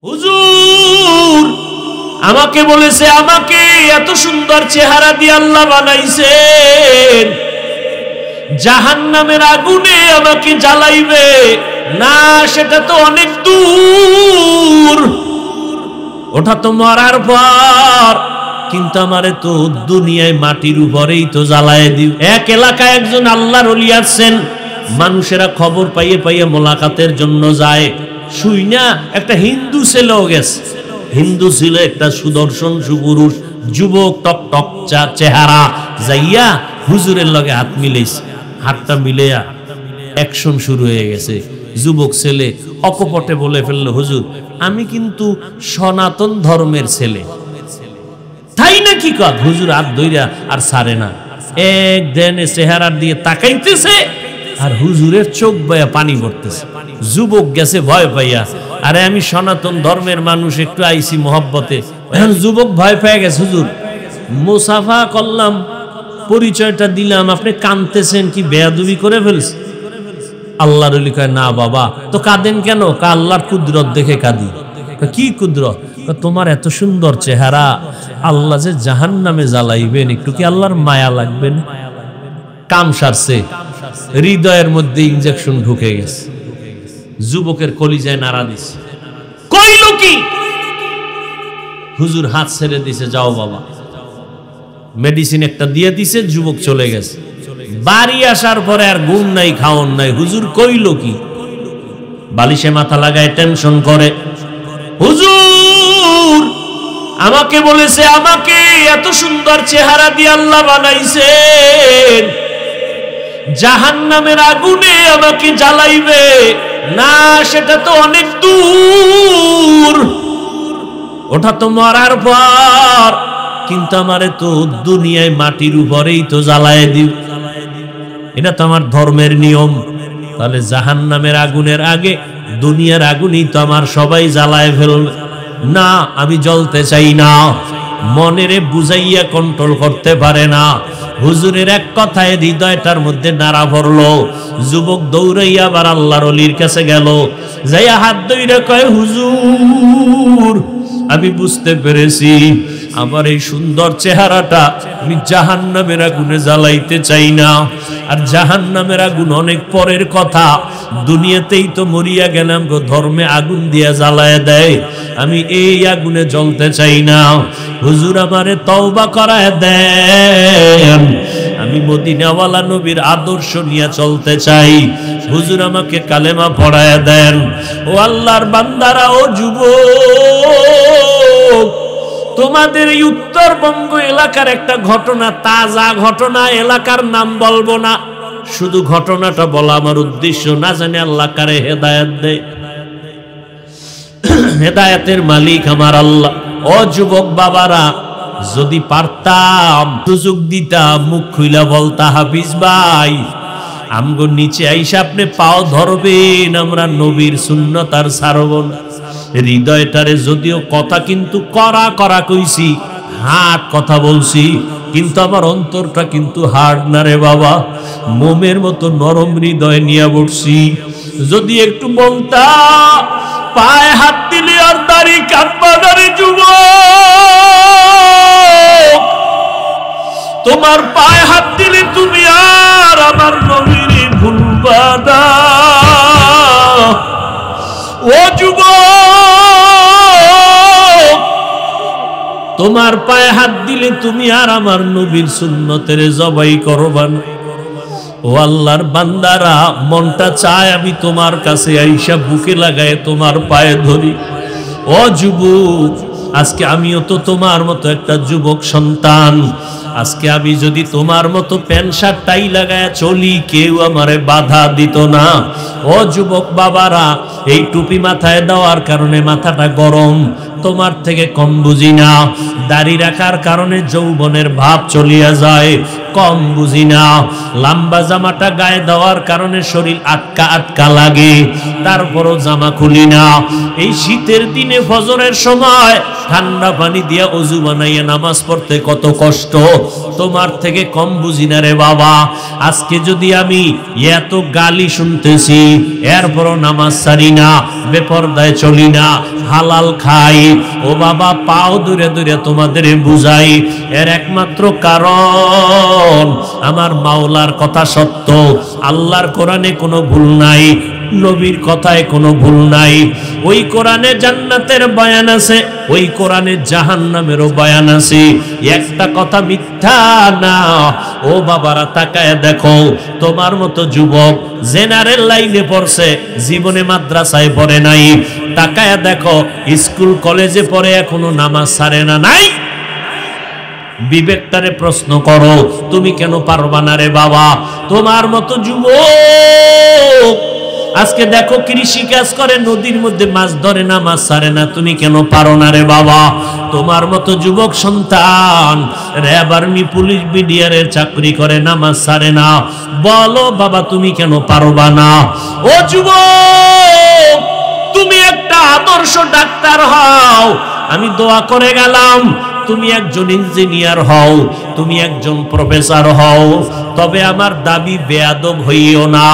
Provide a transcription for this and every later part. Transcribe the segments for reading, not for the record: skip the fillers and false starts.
হুজুর আমাকে বলেছে আমাকে এত সুন্দর চেহারা দিয়ে আল্লাহ বানাইছেন, জাহান্নামের আগুনে আমাকে জ্বালাইবে না, সেটা তো অনেক দূর, ওটা তো মরার পর, কিন্তু আমারে তো দুনিয়ায় মাটির উপরেই তো জ্বালায় দিও। এক এলাকায় একজন আল্লাহর ওলি আছেন, মানুষেরা খবর পাইয়ে পাইয়ে মোলাকাতের জন্য যায়। শুইনা একটা হিন্দু ছেলেও গেছে, হিন্দু ছিল একটা সুদর্শন সুপুরুষ যুবক, টক টক চেহারা, যাইয়া হুজুরের লগে হাত মিলেছে, হাতটা মিলেয়া অ্যাকশন শুরু হয়ে গেছে। যুবক ছেলে অকপটে বলে ফেললো, হুজুর আমি কিন্তু সনাতন ধর্মের ছেলে। তাই না কি কথা? হুজুর হাত ধইরা আর ছাড়ে না, এক দেনে চেহারার দিয়ে তাকাইতেছে আর হুজুরের চোখ বয়া পানি পড়তেছে। যুবক গেছে ভয় পাইয়া, আরে আমি সনাতন ধর্মের মানুষ, একটু আইসি মহব্বতে। এখন যুবক ভয় পেয়ে গেছে, হুজুর মুসাফা করলাম, পরিচয়টা দিলাম, আপনি কাঁদতেছেন কি বেয়াদবি করে ফেলছে? আল্লাহর ওলি কয়, না বাবা, তো কাঁদেন কেন? আল্লাহর কুদরত দেখে কাঁদি। কি কুদরত? তোমার এত সুন্দর চেহারা, আল্লাহ যে জাহান্নামে জ্বালাইবেন, একটু কি আল্লাহর মায়া লাগবেন? কাম সারছে, হৃদয়ের মধ্যে ইনজেকশন ঢুকে গেছে, যুবকের কলিজায় নাড়া দিছে। কইল কি? হুজুর হাত ছেড়ে দিছে, যাও বাবা। মেডিসিন একটা দিয়ে দিছে, যুবক চলে গেছে। বাড়ি আসার পরে আর ঘুম নাই, খাওন নাই। হুজুর কইল কি? বালিশে মাথা লাগায় টেনশন করে, হুজুর আমাকে বলেছে আমাকে এত সুন্দর চেহারা দিয়ে আল্লাহ বানাইছেন, জাহান্নামের আগুনে আমাকে জ্বালাইবে না, সেটা তো অনেক দূর, ওটা তো মরার পর, কিন্তু আমারে তো দুনিয়ায় মাটির উপরেই তো জ্বালায় দিও। এটা তো আমার ধর্মের নিয়ম। তাহলে জাহান্নামের আগুনের আগে দুনিয়ার আগুনই তো আমার সবাই জ্বালায় ফেলবে না, আমি জ্বলতে চাই না। মনেরে বুঝাইয়া কন্ট্রোল করতে পারে না। হুজুরের এক কথায় হৃদয়টার মধ্যে নাড়া পড়লো। যুবক দৌড়াইয়া আবার আল্লাহর ওলির কাছে গেল, যাইয়া হাত ধইরা কয়, হুজুর আমি বুঝতে পেরেছি, আমার এই সুন্দর চেহারাটা আমি জাহান্নামের আগুনে জ্বালাইতে চাই না। আর জাহান্নামের আগুন অনেক পরের কথা, দুনিয়াতেই তো মরিয়া গেলাম গো, ধর্মে আগুন দিয়া জ্বালায় দেয়, আমি এই আগুনে জ্বলতে চাই না। হুজুর আমারে তওবা করায় দেন, আমি মদিনাওয়ালা নবীর আদর্শ নিয়ে চলতে চাই, হুজুর আমাকে কালেমা পড়ায় দেন। ও আল্লাহর বান্দারা, ও যুবক, তোমাদের এই উত্তরবঙ্গ এলাকার একটা ঘটনা, তাজা ঘটনা, এলাকার নাম বলবো না, শুধু ঘটনাটা বলা আমার উদ্দেশ্য। না জানি আল্লাহ কারে হেদায়েত দেয়, হেদায়েতের মালিক আমার আল্লাহ। ও যুবক বাবারা, যদি পারতাম, সুযোগ দিতাম, মুখ খুইলা বলতা, হাফিজ ভাই আমগো নিচে আইসা আপনি পাও ধরবেন, আমরা নবীর সুন্নত আর ছাড়ব না। হৃদয়টারে যদিও কথা কিন্তু করা করা কইছি, হার্ড কথা বলছি, কিন্তু আমার অন্তরটা কিন্তু হার্ড না রে বাবা, মোমের মতো নরম হৃদয় নিয়ে বসছি। যদি একটু বলতা, পায়ে হাত দিলে আর দাড়ি কাটবা না রে যুবক, তোমার পায়ে হাত দিলে তুমি আর আমার নবীর ভুলবা না। ও যুবক, তোমার পায়ে হাত দিলে তুমি আর আমার নবীর সুন্নতের জবাই করবা না। ও আল্লাহর বান্দারা, মনটা চায় আমি তোমার কাছে আইসা বুকে লাগায় তোমার পায়ে ধরি। ও যুবক, আজকে আমিও তো তোমার মতো একটা যুবক সন্তান, আজকে আমি যদি তোমার মতো প্যান্ট শার্ট টাই লাগায় চলি, কেউ আমারে বাধা দিত না। ও যুবক বাবারা, এই টুপি মাথায় দেওয়ার কারণে মাথাটা গরম, তোমার থেকে কম বুঝি না। দাড়ি রাখার কারণে যৌবনের ভাব চলিয়া যায়, কম বুঝি না। লম্বা জামাটা গায়ে দেওয়ার কারণে শরীর আটকা আটকা লাগে, তারপরও জামা খুলি না। এই শীতের দিনে ফজরের সময় ঠান্ডা পানি দিয়া ওযু বানাইয়া নামাজ পড়তে কত কষ্ট, তোমার থেকে কম বুঝি না রে বাবা। আজকে যদি আমি এত গালি শুনতেছি, এরপরও নামাজ ছাড়ি না, বেপরদায় চলি না, হালাল খাই, ও বাবা পাও দূরে দূরে তোমাদের বুঝাই, এর একমাত্র কারণ আমার মাওলার কথা সত্য, আল্লাহর কোরআনে কোনো ভুল নাই, নবীর কথায় কোনো ভুল নাই। ওই কোরআনে জান্নাতের বয়ান আছে, ওই কোরআনে জাহান্নামেরও বয়ান আছে, একটা কথা মিথ্যা না। ও বাবারা তাকায় দেখো, তোমার মতো যুবক জেনারেল লাইনে পড়ছে, জীবনে মাদ্রাসায় পড়ে নাই, তাকায় দেখো স্কুল কলেজে পড়ে এখনো নামাজ ছাড়ে না। নাই বিবেকটারে প্রশ্ন করো, তুমি কেন পারবা না রে বাবা? তোমার মতো যুবক আজকে দেখো কৃষি কাজ করে, নদীর মধ্যে মাছ ধরে না, মাছ ছাড়ে না, তুমি কেন পারো না রে বাবা? তোমার মতো যুবক সন্তান র্যাব আর্মি পুলিশ বিডিআরের চাকরি করে, নামাজ ছাড়ে না, বলো বাবা তুমি কেন পারবা না? ও যুবক তুমি একটা আদর্শ ডাক্তার হও, আমি দোয়া করে গেলাম, তুমি একজন ইঞ্জিনিয়ার হও, তুমি একজন প্রফেসর হও, তবে আমার দাবি বেয়াদব হইও না।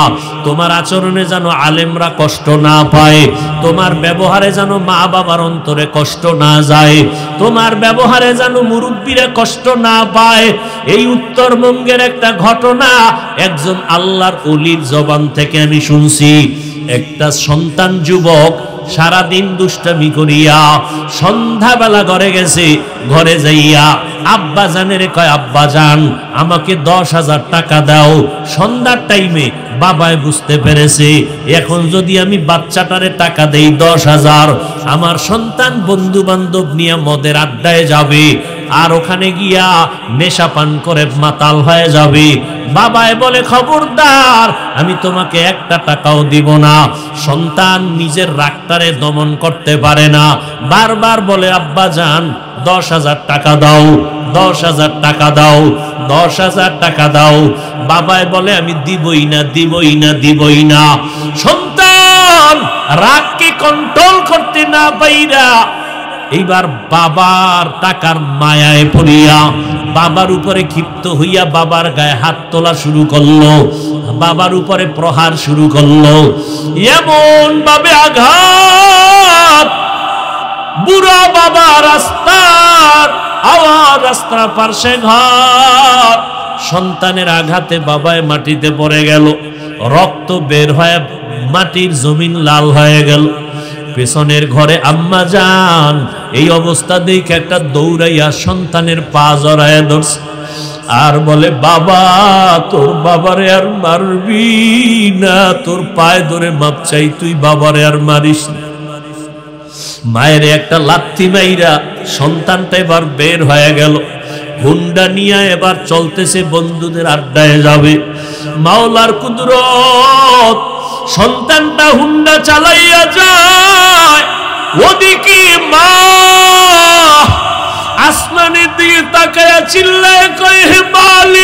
তোমার আচরণে যেন আলেমরা কষ্ট না পায়, তোমার ব্যবহারে যেন মা বাবার অন্তরে কষ্ট না যায়, তোমার ব্যবহারে যেন মুরব্বীরা কষ্ট না পায়। এই উত্তরবঙ্গের একটা ঘটনা একজন আল্লাহর ওলির জবান থেকে আমি শুনছি। একটা সন্তান যুবক সারাদিন দুষ্টামি করিয়া সন্ধ্যাবেলা ঘরে গেছে, ঘরে যাইয়া আব্বা জানের কয়, আব্বা জান আমাকে 10,000 টাকা দাও। সন্ধ্যার টাইমে বাবায় বুঝতে পেরেছে এখন যদি আমি বাচ্চাটারে টাকা দেই 10,000, আমার সন্তান বন্ধু বান্ধব নিয়ে মদের আড্ডায় যাবে, আর ওখানে গিয়া নেশা পান করে মাতাল হয়ে যাবে। বাবায় বলে খবরদার, আমি তোমাকে একটা টাকাও দিব না। সন্তান নিজের রাগটারে দমন করতে পারে না, বারবার বলে আব্বা জান 10,000 টাকা দাও, 10,000 টাকা দাও, 10,000 টাকা দাও। বাবায় বলে আমি দিবই না, দিবই না, দিবই না। সন্তান রাগকে কন্ট্রোল করতে না পাইরা এইবার বাবার টাকার মায়ায় পড়িয়া বাবার উপরে ক্ষিপ্ত হইয়া বাবার গায়ে হাত তোলা শুরু করলো, বাবার উপরে প্রহার শুরু করলো। এমন ভাবে আঘাত, বুড়া বাবা রাস্তার আওয়াজ, রাস্তার পাশে ঘর, সন্তানের আঘাতে বাবায় মাটিতে পড়ে গেল, রক্ত বের হয়ে মাটির জমিন লাল হয়ে গেল। পেছনের ঘরে আম্মা জান এই অবস্থা দেখে একটা দৌড়াইয়া সন্তানের পা জড়ায় ধরছে আর বলে, বাবা তোর বাবারে আর মারবি না, তোর পায়ে ধরে মাপ চাই, তুই বাবারে আর মারিস না। মায়ের একটা লাথি মাইরা সন্তানটা এবার বের হয়ে গেল, হুন্ডা নিয়ে এবার চলতেছে বন্ধুদের আড্ডায় যাবে। মাওলার কুদরত, সন্তানটা হুন্ডা চালাইয়া যায়, ওদিকে মা আসমানের দিকে তাকায়া চিল্লায় কয়, হে মালিক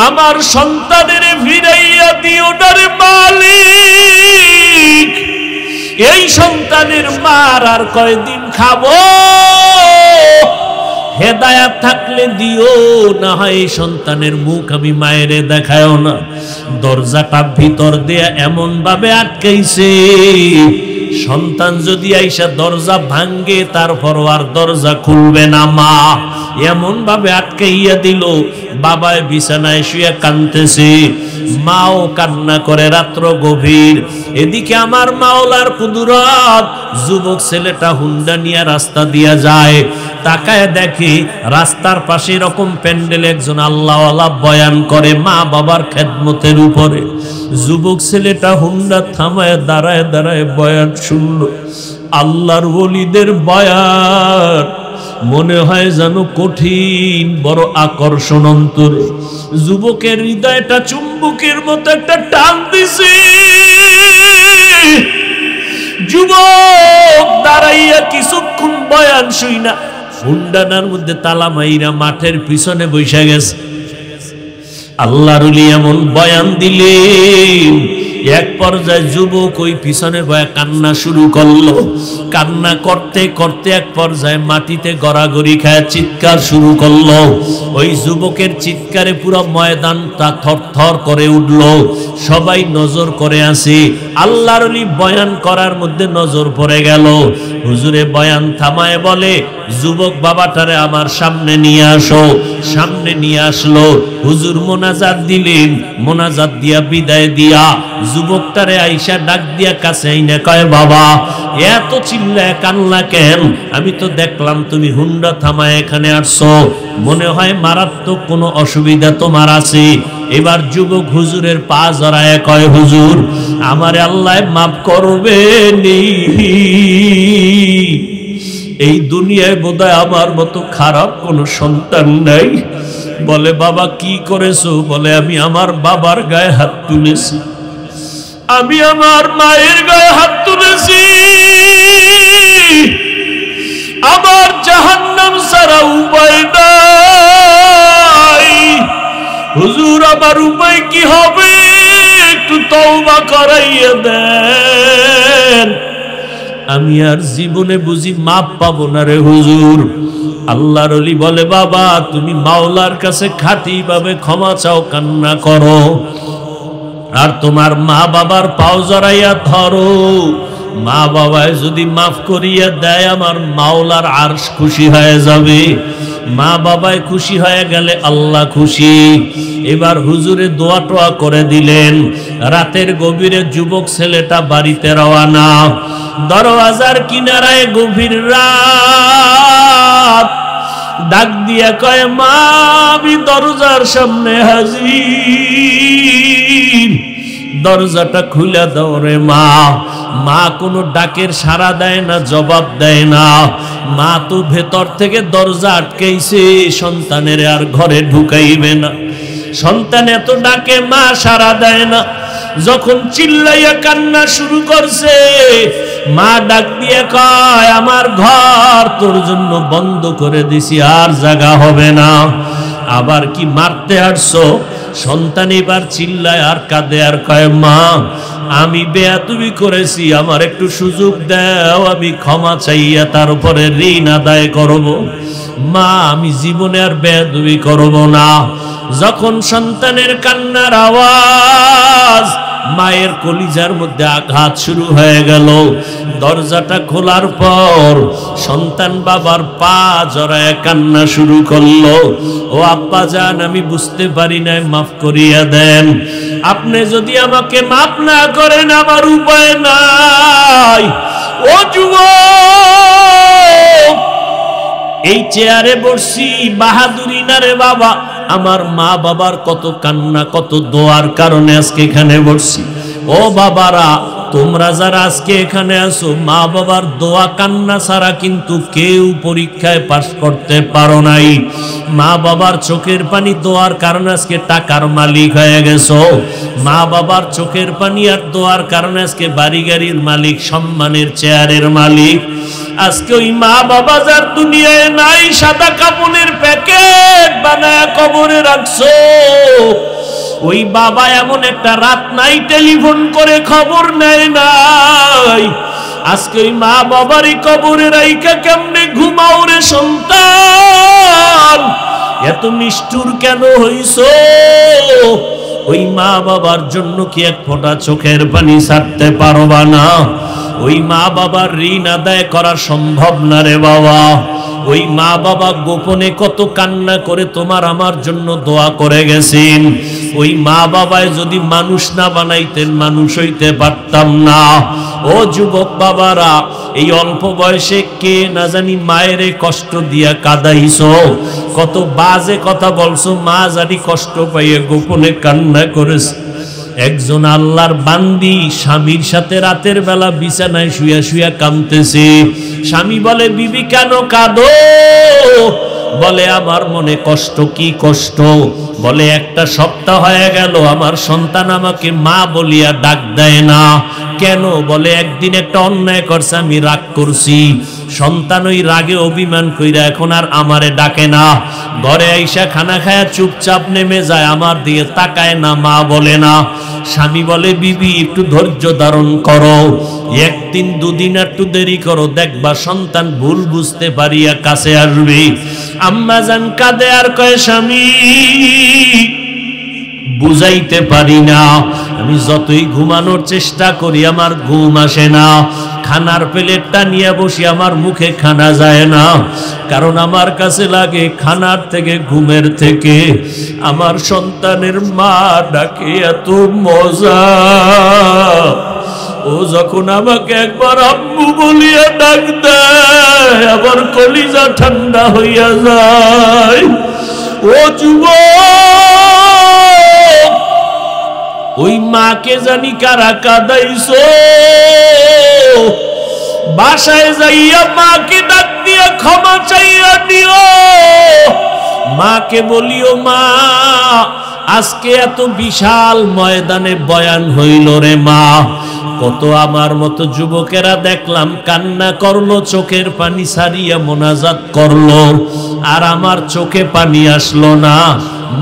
আমার সন্তানের ফিরাইয়া দিও না রে মালিক, এই সন্তানের মার আর কয়দিন খাবো, হেদায়াত থাকলে দিও, না হয় সন্তানের মুখ আমি মায়েরে দেখায়ও না। দরজাটা ভিতর দিয়ে এমন ভাবে আটকাইছে, সন্তান যদি আইসা দরজা ভাঙ্গে তারপরও আর দরজা খুলবে না মা, এমন ভাবে আটকাইয়া দিল। বাবায় বিছানায় শুয়ে কাঁদতেছে, মাও কান্না করে, রাত্র গভীর। এদিকে আমার মাওলার কুদরত, যুবক ছেলেটা হুন্ডা নিয়ে রাস্তা দিয়া যায়, তাকায় দেখে রাস্তার পাশে এরকম প্যান্ডেল একজন আল্লাহওয়ালা বয়ান করে মা বাবার খেদমতের উপরে। যুবক ছেলেটা হুন্ডা থামায় দাঁড়ায় দাঁড়ায় বয়ান শুনল, আল্লাহর ওলিদের বয়ান। মনে হয় যেন কঠিন, বড় আকর্ষণ অন্তরে। যুবকের হৃদয়টা চুম্বকের মতো একটা টান দিছে। যুবক দাঁড়াইয়া কিছুক্ষণ বয়ান শুইনা হুন্ডানার মধ্যে তালা মাইরা মাঠের পিছনে বসে গেছে। আল্লাহর ওলি এমন বয়ান দিলেন, এক পর্যায়ে যুবক ওই পিছনে বয়ে কান্না শুরু করলো। কান্না করতে করতে এক পর্যায়ে মাটিতে গড়াগড়ি খায় চিৎকার শুরু করলো। ওই যুবকের চিৎকারে পুরো ময়দানটা থরথর করে উঠলো। সবাই নজর করে আসে। আল্লাহর ওলি বয়ান করার মধ্যে নজর পড়ে গেল। হুজুরে বয়ান থামায় বলে, যুবক বাবাটারে আমার সামনে নিয়ে আসো। সামনে নিয়ে আসলো। হুজুর মোনাজাত দিলেন। মোনাজাত দিয়া বিদায় দিয়া যুবকটারে আইসা ডাক দিয়া কাছে আইনা কয়, বাবা এত চিল্লায় কান্না কেন? আমি তো দেখলাম তুমি হুন্ডা থামায় এখানে আসছো, মনে হয় মারাত্মক কোনো অসুবিধা তোমার আছে। এবার যুবক হুজুরের পা জড়ায় কয়, হুজুর আমারে আল্লাহ মাফ করবেনি। এই দুনিয়ায় বোধহয় আমার মতো খারাপ কোনো সন্তান নাই। বলে, বাবা কি করেছো? বলে, আমি আমার বাবার গায়ে হাত তুলেছি, আমি আমার মায়ের গায়ে হাত তুলেছি। আমার জাহান্নাম ছাড়া উপায় নাই। হুজুর আমার উপায় কি হবে? একটু তওবা করাইয়া দেন। আমি আর জীবনে বুঝি মাপ পাবো না রে হুজুর। আল্লাহর ওলি বলে, বাবা তুমি মাওলার কাছে খাঁটি ভাবে ক্ষমা চাও, কান্না করো, আর তোমার মা বাবার পাও জড়াইয়া ধরো। মা বাবায় যদি মাফ করিয়া দেয় আমার মাওলার আরশ খুশি হয়ে যাবে। মা বাবায় খুশি হয়ে গেলে আল্লাহ খুশি। এবার হুজুরে দোয়া টোয়া করে দিলেন। রাতের গভীরে যুবক ছেলেটা বাড়িতে রওয়ানা। দরওয়াজার কিনারায় গভীর রাত। ডাক দিয়া কয়, মা আমি দরজার সামনে হাজির, দরজাটা খুলে দাও রে মা। মা কোনো ডাকের সাড়া দেয় না, জবাব দেয় না। মা তো ভেতর থেকে দরজা আটকাইছে, সন্তানের আর ঘরে ঢুকাইবে না। সন্তান এত ডাকে, মা সাড়া দেয় না। যখন চিল্লাইয়া কান্না শুরু করছে, মা ডাক দিয়ে কয়, আমার ঘর তোর জন্য বন্ধ করে দিছি, আর জায়গা হবে না। আবার কি মারতে আসছো? সন্তান এবার চিল্লায় আর কাঁদে আর কয়, মা আমি বেয়াদবি করেছি, আমার একটু সুযোগ দাও, আমি ক্ষমা চাইয়া তার উপরে ঋণ আদায় করব। মা আমি জীবনে আর বেয়াদবি করব না। যখন সন্তানের কান্নার আওয়াজ, মায়ের কলিজার মধ্যে আঘাত শুরু হয়ে গেল। দরজাটা খোলার পর সন্তান বাবার পা জড়ায় কান্না শুরু করলো, ও আব্বা জান আমি বুঝতে পারি নাই, মাফ করিয়া দেন। আপনি যদি আমাকে মাফ না করেন আমার উপায় নাই। ও যুবক, এই চেয়ারে বসছি বাহাদুরি না রে বাবা। আমার মা বাবার কত কান্না, কত দোয়ার কারণে আজকে এখানে বসছি। ও বাবারা, তোমরা যারা আজকে এখানে আসো, মা বাবার দোয়া কান্না ছাড়া কিন্তু কেউ পরীক্ষায় পাশ করতে পারো নাই। মা বাবার চোখের পানি দোয়ার কারণে আজকে টাকার মালিক হয়ে গেছো। মা বাবার চোখের পানি আর দোয়ার কারণে আজকে বাড়ি গাড়ির মালিক, সম্মানের চেয়ারের মালিক। আজকে ওই মা বাবা যার দুনিয়ায় নাই, সাদা কাপড়ের প্যাকেট বানায় কবরে রাখছো। ওই বাবা এমন একটা রাত নাই টেলিফোন করে খবর নেয় নাই। আজকে ওই মা বাবারই কবরে রাইখা কেমনে ঘুমাও রে সন্তান? এত নিষ্ঠুর কেন হইছো? ওই মা বাবার জন্য কি এক ফোঁটা চোখের পানি ছাড়তে পারবা না? ওই মা বাবার ঋণ আদায় করা সম্ভব না রে বাবা। ওই মা বাবা গোপনে কত কান্না করে তোমার আমার জন্য দোয়া করে গেছেন। ওই মা বাবায় যদি মানুষ না বানাইতেন, মানুষ হইতে পারতাম না। ও যুবক বাবারা, এই অল্প বয়সে কে না জানি মায়ের কষ্ট দিয়া কাঁদাইছো, কত বাজে কথা বলছো, মা জানি কষ্ট পাইয়ে গোপনে কান্না করেছে। একজন আল্লাহর বান্দি স্বামীর সাথে রাতের বেলা বিছানায় শুয়া শুয়া কাঁদতেছে। স্বামী বলে, বিবি কেন কাঁদো? বলে, আমার মনে কষ্ট। কি কষ্ট? বলে, একটা সপ্তাহ হয়ে গেল আমার সন্তান আমাকে মা বলিয়া ডাক দেয় না। কেন? বলে, একদিন একটা অন্যায় করছে, আমি রাগ করছি। সন্তান ওই রাগে অভিমান কইরা এখন আর আমারে ডাকে না। ঘরে আইসা খানা খায়া চুপচাপ নেমে যায়, আমার দিকে তাকায় না, মা বলে না। স্বামী বলে বিবি একটু ধৈর্য ধারণ করো, একদিন দুদিন একটু দেরি করো, দেখবা সন্তান ভুল বুঝতে পারিয়া কাছে আসবে। আম্মা জান কাঁদে আর কয় স্বামী বুঝাইতে পারি না, আমি যতই ঘুমানোর চেষ্টা করি আমার ঘুম আসে না, খানার প্লেটটা নিয়ে বসি আমার মুখে খানা যায় না, কারণ আমার কাছে লাগে খানার থেকে ঘুমের থেকে আমার সন্তানের মা ডাকে এত মজা। ও যখন আমাকে একবার আম্মু বলিয়া ডাক দেয় আবার কলিজা ঠান্ডা হইয়া যায়। ও যুবক, ওই মাকে জানি কারা কাঁদাইছো, বাসায় যাইয়া মাকে ডাক দিয়া ক্ষমা চাইয়া দিও। মাকে বলিও মা আজকে এত বিশাল ময়দানে বয়ান হইল রে মা, কত আমার মতো যুবকেরা দেখলাম কান্না করলো, চোখের পানি ছাড়িয়া মোনাজাত করলো, আর আমার চোখে পানি আসলো না।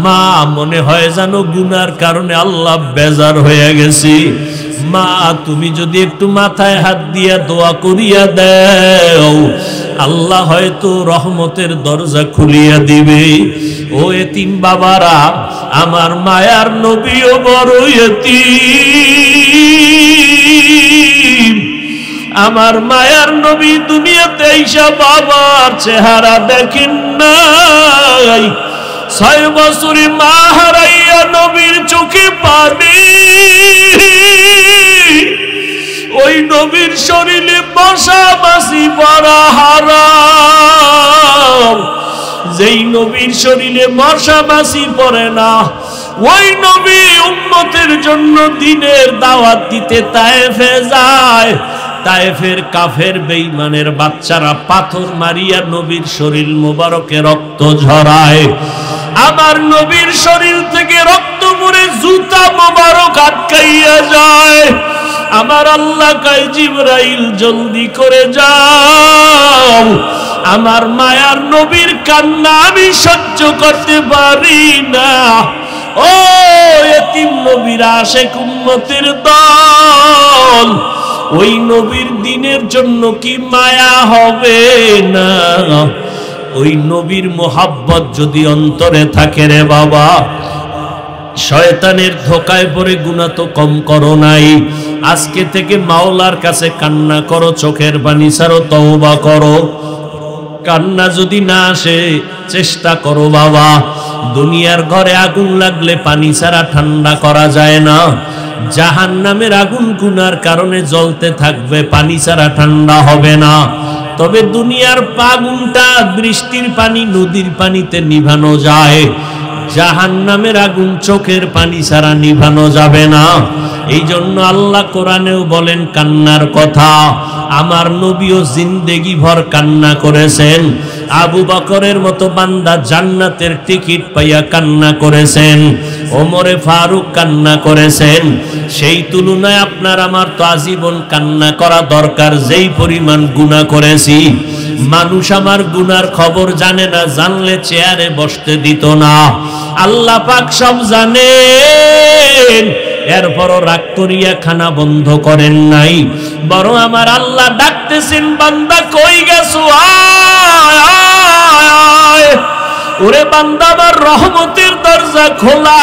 মা মনে হয় জানো গুনার কারণে আল্লাহ বেজার হয়ে গেছি। মা তুমি যদি একটু মাথায় হাত দিয়া দোয়া করিয়া দাও, আল্লাহ হয়তো রহমতের দরজা খুলিয়া দিবে। ও এতিম বাবারা, আমার মায়ার নবীও বড় এতিম। আমার মায়ার নবী দুনিয়াতে আইসা বাবার চেহারা দেখেন নাই, 6 বছরে মা হারাইয়া নবীর চোখে পানি। ওই নবীর শরীরে মশা মাছি পড়া হারাম। যেই নবীর শরীরে মশা মাছি পড়ে না, ওই নবী উম্মতের জন্য দিনের দাওয়াত দিতে তায়েফে যায়। তায়েফের কাফের বেঈমানের বাচ্চারা পাথর মারিয়া নবীর শরীর মোবারকে রক্ত ঝরায়। আমার নবীর শরীর থেকে রক্ত পড়ে জুতা মোবারক আটকাইয়া যায়। আমার আল্লাহ কয় জিবরাইল জলদি করে যাও, আমার মায়ার নবীর কান্না আমি সহ্য করতে পারি না। ও এতিম নবীর আশিক উম্মতের দল, ওই নবীর দিনের জন্য কি মায়া হবে না? ওই নবীর মোহাব্বত যদি অন্তরে থাকে রে বাবা, শয়তানের ধোকায় পড়ে গুনাহ তো কম করো নাই। আজকে থেকে মাওলার কাছে কান্না করো, চোখের পানি ছাড়ো, তওবা করো। কান্না যদি না আসে চেষ্টা করো বাবা। দুনিয়ার ঘরে আগুন লাগলে পানি ছাড়া ঠান্ডা করা যায় না। জাহান্নামের আগুন গুনার কারণে জ্বলতে থাকবে, পানি ছাড়া ঠান্ডা হবে না। তবে দুনিয়ার আগুনটা বৃষ্টির পানি, নদীর পানিতে নিভানো যায়। জাহান্নামের আগুন চোখের পানি ছাড়া নিভানো যাবে না। এই জন্য আল্লাহ কোরআনেও বলেন কান্নার কথা। আমার নবীও জিন্দেগি ভর কান্না করেছেন। আবু বকরের মতো বান্দা জান্নাতের টিকিট পাইয়া কান্না করেছেন। ওমরে ফারুক কান্না করেছেন। সেই তুলনায় আপনার আমার তো আজীবন কান্না করা দরকার, যেই পরিমাণ গুনাহ করেছি। মানুষ আমার গুনার খবর জানে না, জানলে চেয়ারে বসতে দিত না। আল্লাহ পাক সব জানেন, এরপরও রাগ করিয়া খানা বন্ধ করেন নাই। বরং আমার আল্লাহ ডাকতেছেন, বান্দা কই গেছো, আয়। ওরে বান্দা, আমার রহমতের দরজা খোলা।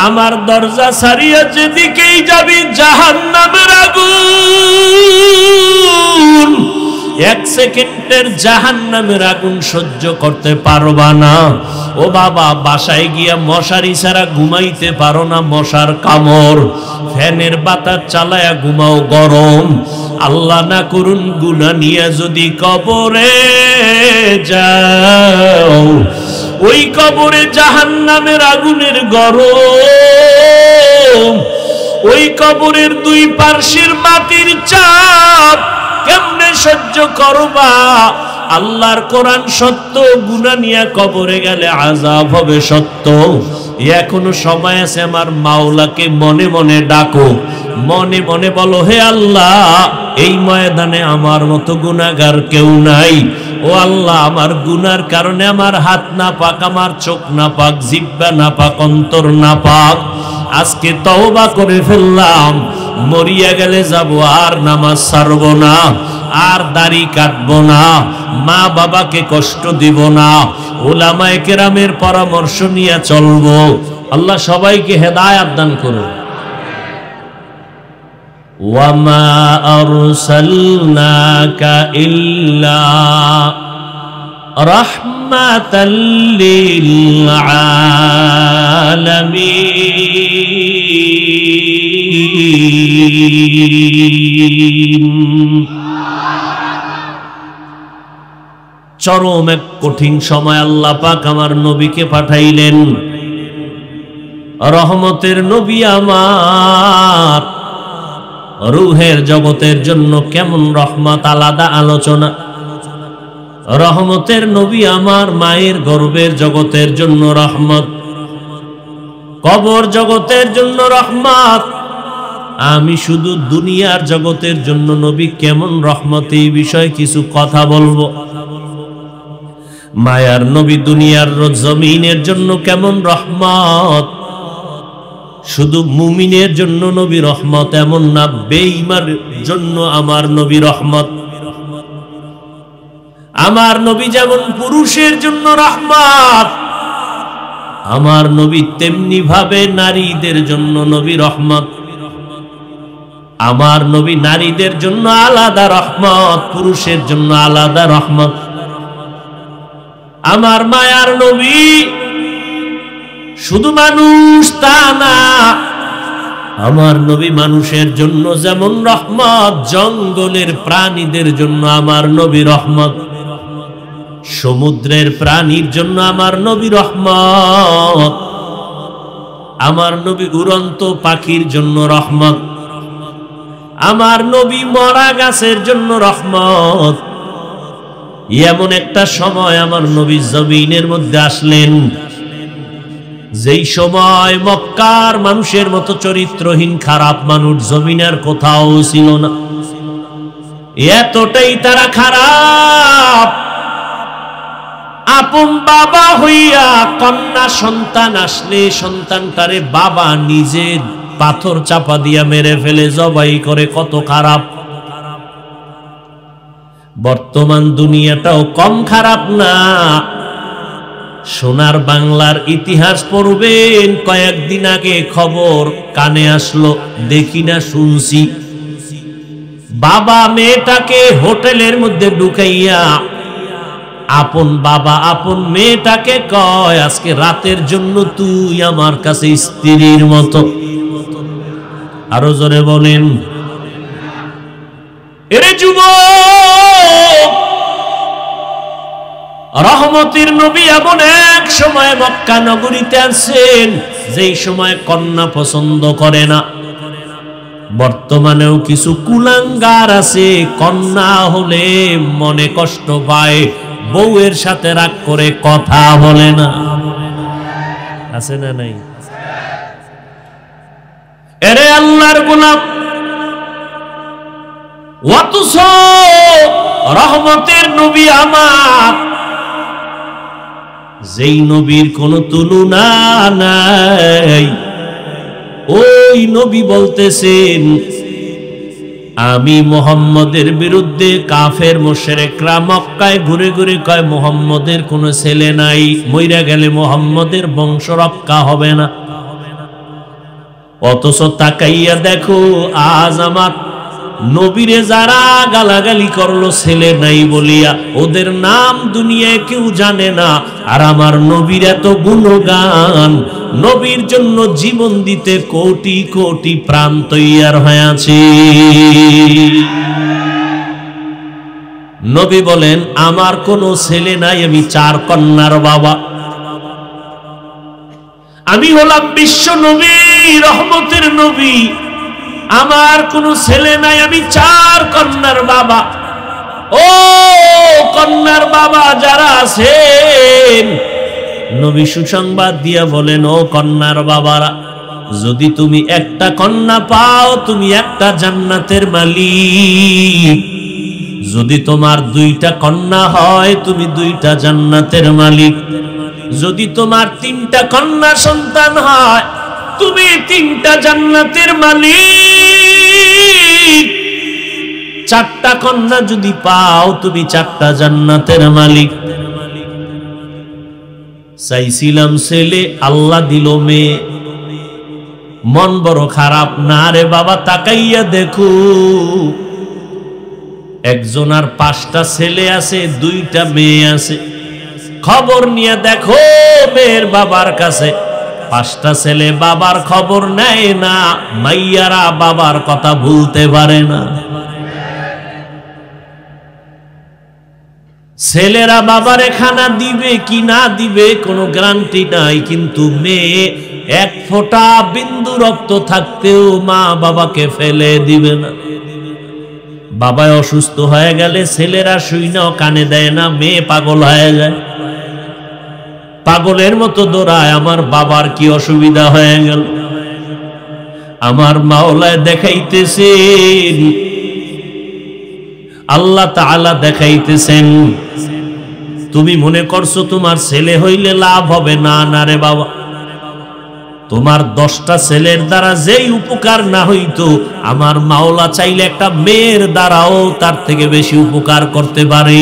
আমার দরজা ছাড়িয়া যেদিকেই যাবি জাহান্নামের আগুন। 1 সেকেন্ডের জাহান্নামের আগুন সহ্য করতে পারবা না। ও বাবা, বাসায় গিয়া মশারি ছাড়া ঘুমাইতে পারো না, মশার কামড়। ফ্যানের বাতাস চালায়া ঘুমাও, গরম। আল্লাহ না করুন গুনাহ নিয়ে যদি কবরে যাও, ওই কবরে জাহান্নামের আগুনের গরম। ওই কবরের 2 পার্শ্বের মাটির চাপ কেমনে সহ্য করবা? আল্লাহর কোরআন সত্য, গুনাহ নিয়ে কবরে গেলে আযাব হবে সত্য। এখনো সময় আছে, আমার মাওলাকে মনে মনে ডাকো, মনে মনে বলো, হে আল্লাহ, এই ময়দানে আমার মতো গুনাহগার কেউ নাই। ও আল্লাহ, আমার গুনার কারণে আমার হাত না পাক, আমার চোখ না পাক, জিহ্বা না পাক, অন্তর না পাক। আজকে তওবা করে ফেললাম, মরিয়া গেলে যাব আর নামাজ ছাড়ব না, আর দাড়ি কাটবো না, মা বাবাকে কষ্ট দিব না, উলামায়ে কেরামের পরামর্শ নিয়ে চলবো। আল্লাহ সবাইকে হেদায়েত দান করুন। ওয়ামা আরসালনাকা ইল্লা রাহমাতাল লিল আলামিন। চরম এক কঠিন সময় আল্লাহ পাক আমার নবীকে পাঠাইলেন। রহমতের নবী আমার, রূহের জগতের জন্য কেমন রহমত, আলাদা আলোচনা। রহমতের নবী আমার, মায়ের গর্ভের জগতের জন্য রহমত, কবর জগতের জন্য রহমত। আমি শুধু দুনিয়ার জগতের জন্য নবী কেমন রহমত, এই বিষয়ে কিছু কথা বলবো। মায়ার নবী দুনিয়ার জমিনের জন্য কেমন রহমত, শুধু মুমিনের জন্য নবী রহমত এমন না, বেঈমানের জন্য আমার নবী রহমত। আমার নবী যেমন পুরুষের জন্য রহমত, আমার নবী তেমনি ভাবে নারীদের জন্য নবী রহমত। আমার নবী নারীদের জন্য আলাদা রহমত, পুরুষের জন্য আলাদা রহমত। আমার মায়ার নবী শুধু মানুষ তা না, আমার নবী মানুষের জন্য যেমন রহমত, জঙ্গলের প্রাণীদের জন্য আমার নবী রহমত, সমুদ্রের প্রাণীর জন্য আমার নবী রহমত, আমার নবী উড়ন্ত পাখির জন্য রহমত, আমার নবী মরা গাছের জন্য রহমত। এমন একটা সময় আমার নবী জমিনের মধ্যে আসলেন, যেই সময় মক্কার মানুষের মতো চরিত্রহীন খারাপ মানুষ জমিনের কোথাও ছিল না। এতটাই তারা খারাপ, আপন বাবা হইয়া কন্যা সন্তান আসলে সন্তানটারে বাবা নিজে পাথর চাপা দিয়া মেরে ফেলে জবাই করে। কত খারাপ। বর্তমান দুনিয়াটাও কম খারাপ না। সোনার বাংলার ইতিহাস পড়বেন, কয়েকদিন আগে খবর কানে আসলো, দেখি না শুনছি, বাবা মেয়েটাকে হোটেলের মধ্যে ঢুকাইয়া আপন বাবা আপন মেয়েটাকে কয়, আজকে রাতের জন্য তুই আমার কাছে স্ত্রীর মতো। আরো জোরে বলেন। এরে যুবক, রহমতের নবী এমন এক সময় মক্কা নগরীতে আছেন, যেই সময় কন্যা পছন্দ করে না। বর্তমানেও কিছু কুলাঙ্গার আছে, কন্যা হলে মনে কষ্ট পায়, বউয়ের সাথে রাগ করে কথা বলে না। আছে না নাই? এরে আল্লাহর গোলাম, অথচ রহমতের নবী আমার, যেই নবীর কোনো তুলনা নাই, ওই নবী বলতেছেন, আমি মুহাম্মদের বিরুদ্ধে কাফের মুশরিকরা মক্কায় ঘুরে ঘুরে কয় মুহাম্মদের কোনো ছেলে নাই, মইরা গেলে মুহাম্মদের বংশ রক্ষা হবে না। অথচ তাকাইয়া দেখো, আজ আমার নবীরে যারা গালাগালি করলো ছেলে নাই বলিয়া, ওদের নাম দুনিয়ায় কেউ জানে না। আর আমার নবীর এত গুণগান, নবীর জন্য জীবন দিতে কোটি কোটি প্রাণ তৈয়ার হয়ে আছে। নবী বলেন, আমার কোনো ছেলে নাই, আমি 4 কন্যার বাবা। আমি হলাম বিশ্ব নবী, রহমতের নবী, আমার কোনো ছেলে নাই, আমি 4 কন্যার বাবা। ও কন্যার বাবা যারা আছেন, নবী সুসংবাদ দিয়া বলেন, ও কন্যার বাবারা, যদি তুমি একটা কন্যা পাও, তুমি একটা জান্নাতের মালিক। যদি তোমার 2টা কন্যা হয়, তুমি 2টা জান্নাতের মালিক। যদি তোমার 3টা কন্যা সন্তান হয়, তুমি তিনটা জান্নাতের মালিক, চারটা কন্যা যদি পাও তুমি চারটা জান্নাতের মালিক। চাইছিলাম ছেলে, আল্লাহ দিল মেয়ে। মন বড় খারাপ। না রে বাবা, তাকাইয়া দেখো, একজনার 5টা ছেলে আছে, 2টা মেয়ে আছে। খবর নিয়ে দেখো মেয়ের বাবার কাছে, 5টা ছেলে বাবার খবর নেয় না। মাইয়ারা বাবার কথা ভুলতে পারে না। ছেলেরা বাবারে খানা দিবে কি না দিবে কোনো গ্যারান্টি নাই, কিন্তু মেয়ে এক ফোঁটা বিন্দু রক্ত থাকতেও মা বাবাকে ফেলে দিবে না। বাবা অসুস্থ হয়ে গেলে ছেলেরা শুইনাও কানে দেয় না, মেয়ে পাগল হয়ে যায়, পাগলের মতো দৌড়ায়। আমার বাবার কি অসুবিধা হয়ে গেল, আমার মাওলায় দেখাইতেছেন, আল্লাহ তাআলা দেখাইতেছেন। তুমি মনে করছো তোমার ছেলে হইলে লাভ হবে? না না রে বাবা, তোমার 10টা ছেলের দ্বারা যেই উপকার না হইতো, আমার মাওলা চাইলে একটা মেয়ের দ্বারাও তার থেকে বেশি উপকার করতে পারে।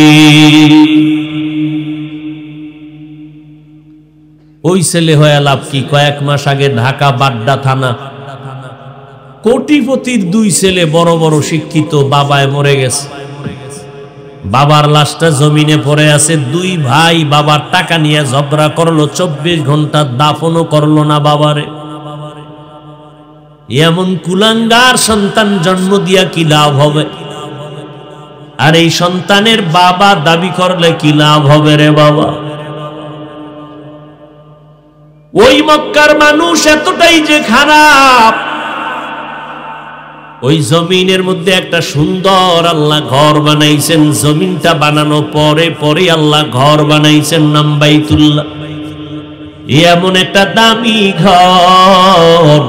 ওই ছেলে হয়ে লাভ কি? কয়েক মাস আগে ঢাকা বাড্ডা থানা, কোটিপতির 2 ছেলে, বড় বড় শিক্ষিত, বাবায় মরে গেছে। বাবার লাশটা জমিনে পড়ে আছে। 2 ভাই বাবার টাকা নিয়ে ঝগড়া করলো, 24 ঘন্টা দাফনও করলো না বাবারে। এমন কুলাঙ্গার সন্তান জন্ম দিয়া কি লাভ হবে? আর এই সন্তানের বাবা দাবি করলে কি লাভ হবে রে বাবা? ওই মক্কার মানুষ এতটাই যে খারাপ, ওই জমিনের মধ্যে একটা সুন্দর আল্লাহ ঘর বানাইছেন। জমিনটা বানানো পরে পরে আল্লাহ ঘর বানাইছেন, নাম বাইতুল্লাহ। এমন একটা দামি ঘর,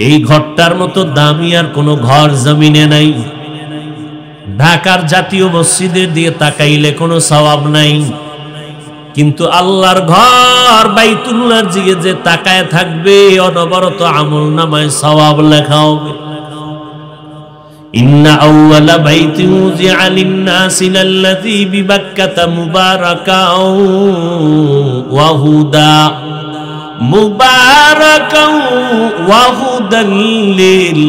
এই ঘরটার মতো দামি আর কোনো ঘর জমিনে নাই। ঢাকার জাতীয় মসজিদের দিয়ে তাকাইলে কোনো সওয়াব নাই, কিন্তু আল্লাহর ঘর বাইতুল্লাহর দিকে যে তাকায় থাকবে, অনবরত আমলনামায় সওয়াব লেখা হবে। ইন্না আউওয়ালা বাইতিন উযিআ লিন-নাসি লাল্লাযী বিবাক্কাতা মুবারাকাও ওয়া হুদা, মুবারাকাও ওয়া হুদাল লিল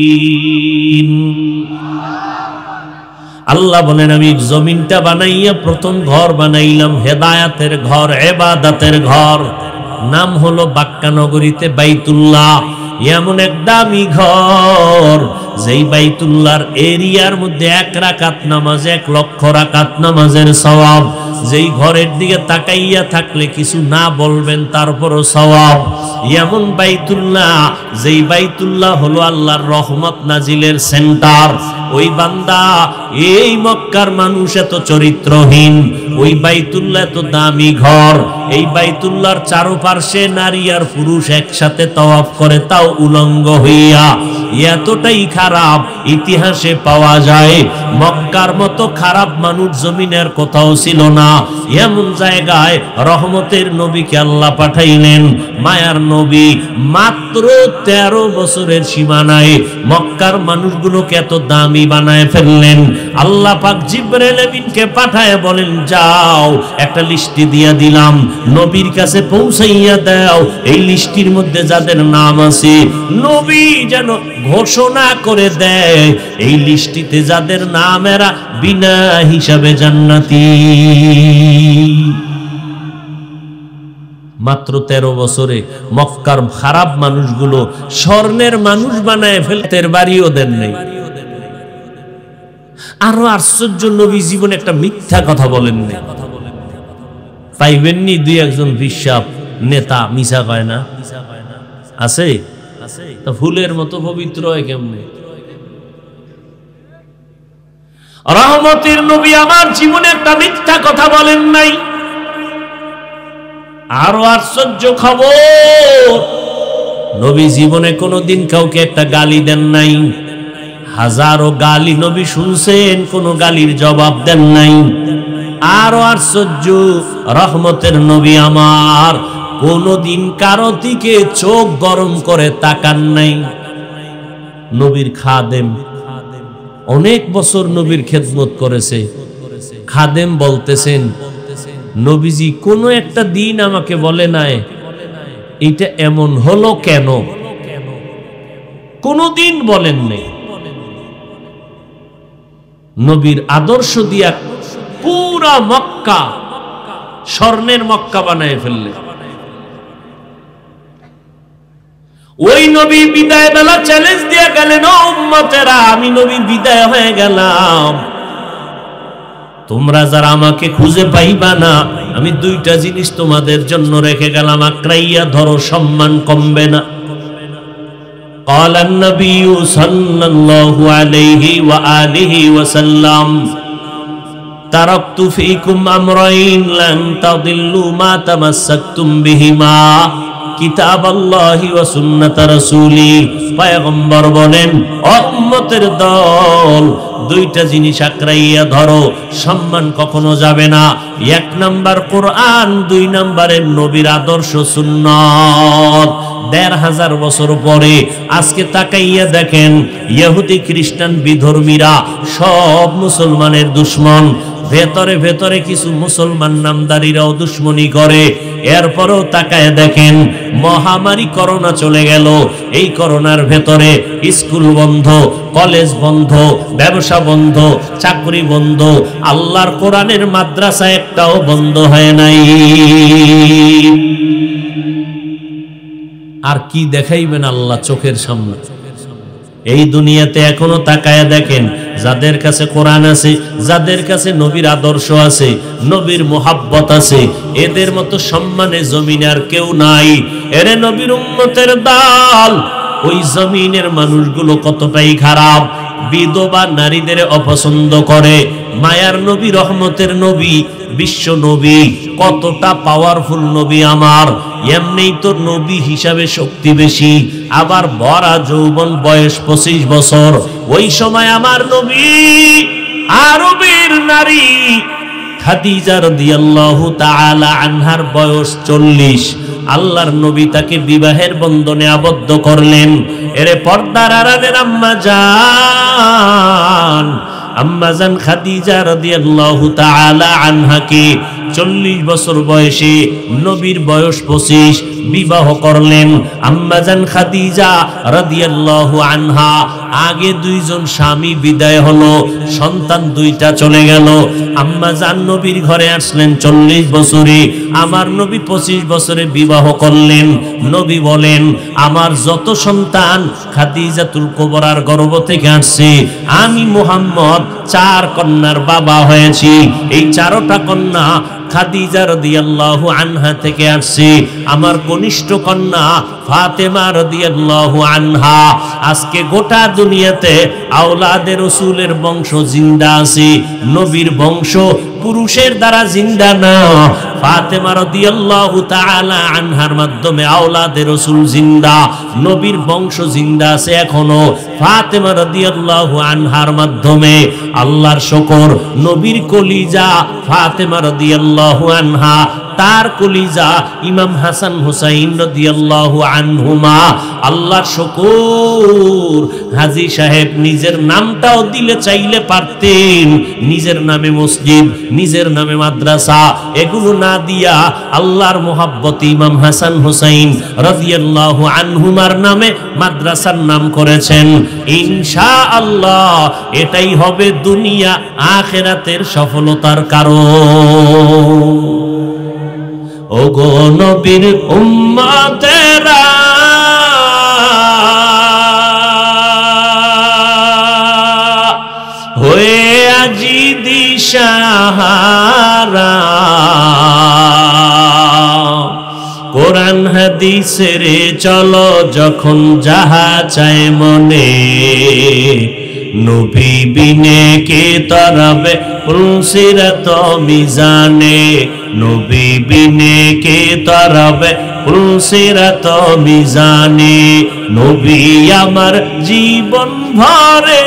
আলামিন। আল্লাহ বলেন, আমি জমিনটা বানাইয়া প্রথম ঘর বানাইলাম, হেদায়াতের ঘর, ইবাদতের ঘর। নাম হলো বাক্কা নগরীতে বাইতুল্লাহ। এমন এক দামি ঘর, যেই বাইতুল্লাহর এরিয়ার মধ্যে 1 রাকাত নামাজ 1 লক্ষ রাকাত নামাজের সওয়াব। যেই ঘরের দিকে তাকাইয়া থাকলে কিছু না বলবেন তারপরও সওয়াব। এমন বাইতুল্লাহ, যেই বাইতুল্লাহ হলো আল্লাহর রহমত নাজিলের সেন্টার। ওই বান্দা, এই মক্কার মানুষ এত চরিত্রহীন, ওই বাইতুল্লাহ এত দামি ঘর। এই বাইতুল্লাহর চারপাশে নারী আর পুরুষ একসাথে তওয়াফ করে, তাও উলঙ্গ হইয়া। এতটাই খারাপ ইতিহাসে পাওয়া যায়। মক্কার মতো খারাপ মানুষ জমিনের কোথাও ছিল না। এমন জায়গায় রহমতের নবীকে আল্লাহ পাঠাইলেন, মায়ার নবী। মাত্র 13 বছরের সীমানায় মক্কার মানুষগুলোকে এত দামি বানায় ফেললেন। আল্লাহ পাক জিবরাইল আমিনকে পাঠায় বলেন, যাও একটা লিস্টি দিয়া দিলাম, নবীর কাছে পৌঁছাইয়া দাও। এই লিস্টির মধ্যে যাদের নাম আছে, নবী যেন ঘোষণা করে দেয়, এই লিস্টিতে যাদের নাম, এরা বিনা হিসাবে জান্নাতি। মাত্র 13 বছরে মক্কার খারাপ মানুষগুলো স্বর্ণের মানুষ বানায় ফেলতে বাড়িও দেন নাই। আরো আশ্চর্য, নবী জীবনে একটা মিথ্যা কথা বলেননি। পাইবেননি 2-1 বিশ্বাস নেতা মিশা কয় না? আছে? তা ফুলের মতো পবিত্র হয় কেমনে? রহমতের নবী আমার জীবনে একটা মিথ্যা কথা বলেন নাই। আরো আশ্চর্য খবর, নবী জীবনে কোনোদিন কাউকে একটা গালি দেন নাই। হাজারো গালি নবী শুনছেন, কোনো গালির জবাব দেন নাই। আরো আশ্চর্য, রহমতের নবী আমার কোনদিন কারো দিকে চোখ গরম করে তাকান নাই। নবীর খাদেম, অনেক বছর নবীর খেদমত করেছে। খাদেম বলতেছেন, নবীজি কোনো একটা দিন আমাকে বলে নাই এটা এমন হলো কেন, কোনদিন বলেন নাই। নবীর আদর্শ দিয়া পুরা মক্কা স্বর্ণের মক্কা বানায় ফেললে। ওই নবী বিদায় বেলা চ্যালেঞ্জ দিয়া গেলেন, ও উম্মতেরা, আমি নবী বিদায় হয়ে গেলাম, তোমরা যারা আমাকে খুঁজে পাইবা না, আমি দুইটা জিনিস তোমাদের জন্য রেখে গেলাম, আঁকড়াইয়া ধরো, সম্মান কমবে না। قال النبي صلى الله عليه وآله وسلم تركت فيكم أمرين لن تضلوا ما تمسكتم بهما কিতাব আল্লাহি ওয়া সুন্নাত রাসূলি। পয়গম্বর বলেন, ও উম্মতের দল, দুইটা জিনিস আঁকড়াইয়া ধরো, সম্মান কখনো যাবে না। এক নাম্বার কোরআন, দুই নাম্বারে নবীর আদর্শ সুন্নাত। ১৫০০ বছর পরে আজকে তাকাইয়া দেখেন, ইহুদি খ্রিস্টান বিধর্মীরা সব মুসলমানের দুশমন। ভেতরে ভেতরে কিছু মুসলমান নামদারিরাও দুশ্মনী করে। এরপরেও তাকায় দেখেন, মহামারী করোনা চলে গেল, এই করোনার ভেতরে স্কুল বন্ধ, কলেজ বন্ধ, ব্যবসা বন্ধ, চাকরি বন্ধ, আল্লাহর কোরআনের মাদ্রাসা একটাও বন্ধ হয় নাই। আর কি দেখাইবেন আল্লাহ চোখের সামনে? এই দুনিয়াতে এখনো তাকায়া দেখেন, যাদের কাছে কোরআন আছে, যাদের কাছে নবীর আদর্শ আছে, নবীর মোহাব্বত আছে, এদের মতো সম্মানে জমিনে আর কেউ নাই। এরে নবীর উম্মতের দল, ওই জমিনের মানুষগুলো কতটাই খারাপ, বিধবা নারীদের অপছন্দ করে। মায়ার নবী, রহমতের নবী, বিশ্ব নবী, কতটা পাওয়ারফুল নবী আমার। এমনিই তো নবী হিসাবে শক্তি বেশি, আবার ভরা যৌবন, বয়স 25 বছর। ওই সময় আমার নবী আরবের নারী খাদিজা রাদিয়াল্লাহু তাআলা আনহার বয়স 40। আল্লাহর নবী তাকে বিবাহের বন্ধনে আবদ্ধ করলেন। এরে পর্দার আড়ালের আম্মা জান খাদিজা রাদিয়াল্লাহু তাআলা আনহাকে 40 বছর বয়সে, নবীর বয়স 25, বিবাহ করলেন। আম্মা জান খাদিজা রাদিয়াল্লাহু আনহা, আগে দুইজন স্বামী বিদায় হলো, সন্তান দুইটা চলে গেল। আম্মা জান নবীর ঘরে আসলেন 40 বছরে, আমার নবী 25 বছরে বিবাহ করলেন। নবী বলেন, আমার যত সন্তান খাদিজাতুল কুবরার গর্ভ থেকে আসছে, আমি মুহাম্মদ 4 কন্যার বাবা হয়েছি। এই 4টা কন্যা খাদিজা রাদিয়াল্লাহু আনহা থেকে আসছে। আমার কনিষ্ঠ কন্যা ফাতেমা রাদিয়াল্লাহু আনহা। আজকে গোটা দুনিয়াতে আওলাদে রাসূলের বংশ জিন্দা আছে, নবীর বংশ পুরুষের দ্বারা জিন্দা না। ফাতেমা রাদিয়াল্লাহু তাআলা আনহার মাধ্যমে আওলাদে রাসূল জিন্দা, নবীর বংশ জিন্দা আছে এখনো ফাতেমা রাদিয়াল্লাহু আনহার মাধ্যমে। আল্লাহর শুকর, নবীর কলিজা ফাতেমা রাদিয়াল্লাহু আনহা, তার কলিজা ইমাম হাসান হুসাইন রাদিয়াল্লাহু আনহুমা। আল্লাহর শুকর, হাজী সাহেব নিজের নামটাও দিলে চাইলে পারতেন, নিজের নামে মসজিদ, নিজের নামে মাদ্রাসা, এগুলো না দিয়া আল্লাহর মোহাব্বতে ইমাম হাসান হুসাইন রাদিয়াল্লাহু আনহুমার নামে মাদ্রাসার নাম করেছেন। ইনশাআল্লাহ এটাই হবে দুনিয়া আখিরাতের সফলতার কারণ। ওগো নবীর উম্মতেরা, হয়ে আজি দিশাহারা, কোরআন হাদিসের চলো যখন যাহা চায় মনে, নবী বিনে কে তরাবে পুলসিরাত মিজানে, নবী বিনে কে তরাবে পুলসিরাত মিজানে, নবী আমার জীবন ভরে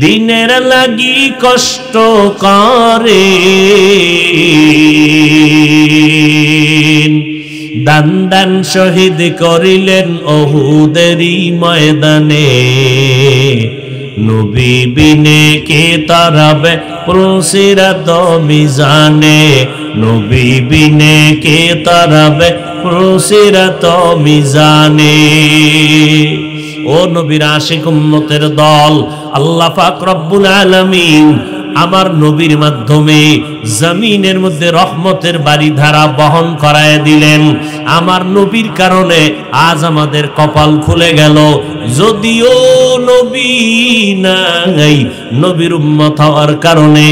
দিনের লাগি কষ্ট করে, দান দান শহীদ করিলেন উহুদেরই ময়দানে, নবী বিনে কে তারাবে পুলসিরাত মিজানে, নবী বিনে কে তারাবে পুলসিরাত মিজানে। ও নবীর আশিক উম্মতের দল, আল্লাহ পাক রব্বুল আলামিন আমার নবীর মাধ্যমে জমিনের মধ্যে রহমতের বাড়িধারা বহন করায় দিলেন। আমার নবীর কারণে আজ আমাদের কপাল খুলে গেল। যদিও নবী নাই, নবীর উম্মত হওয়ার কারণে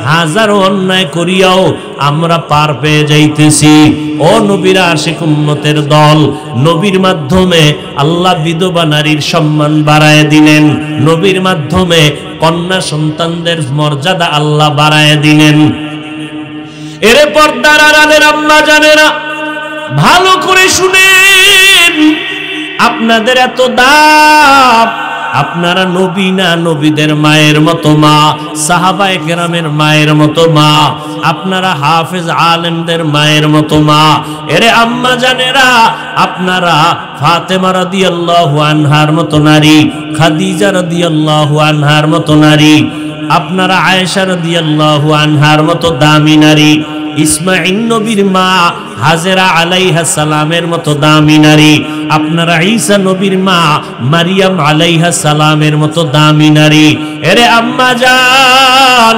হাজারো অন্যায় করিয়াও আমরা পার পেয়ে যাইতেছি। ও নবীর আশিক উম্মতের দল, নবীর মাধ্যমে আল্লাহ বিধবা নারীর সম্মান বাড়ায় দিলেন, নবীর মাধ্যমে কন্যা সন্তানদের মর্যাদা আল্লাহ বাড়ায় দিলেন। এরে পর্দার আড়ালের আম্মা জানেরা, ভালো করে শুনেন, আপনাদের এত দাম, আপনারা নবী না, নবীদের মায়ের মতো মা, সাহাবায়ে কেরামের মায়ের মতো মা, আপনারা হাফেজ আলেমদের মায়ের মতো মা। এরে আম্মা জানেরা, আপনারা ফাতেমা রাদিয়াল্লাহু আনহার মতো নারী, খাদিজা রাদিয়াল্লাহু আনহার মতো নারী, আপনারা আয়েশা রাদিয়াল্লাহু আনহার মতো দামি নারী, ইসমাঈল নবীর মা হাজেরা আলাইহা সালামের মতো দামি নারী, আপনারা ঈসা নবীর মা মারিয়াম আলাইহা সালামের মতো দামি নারী। এরে আম্মা জান,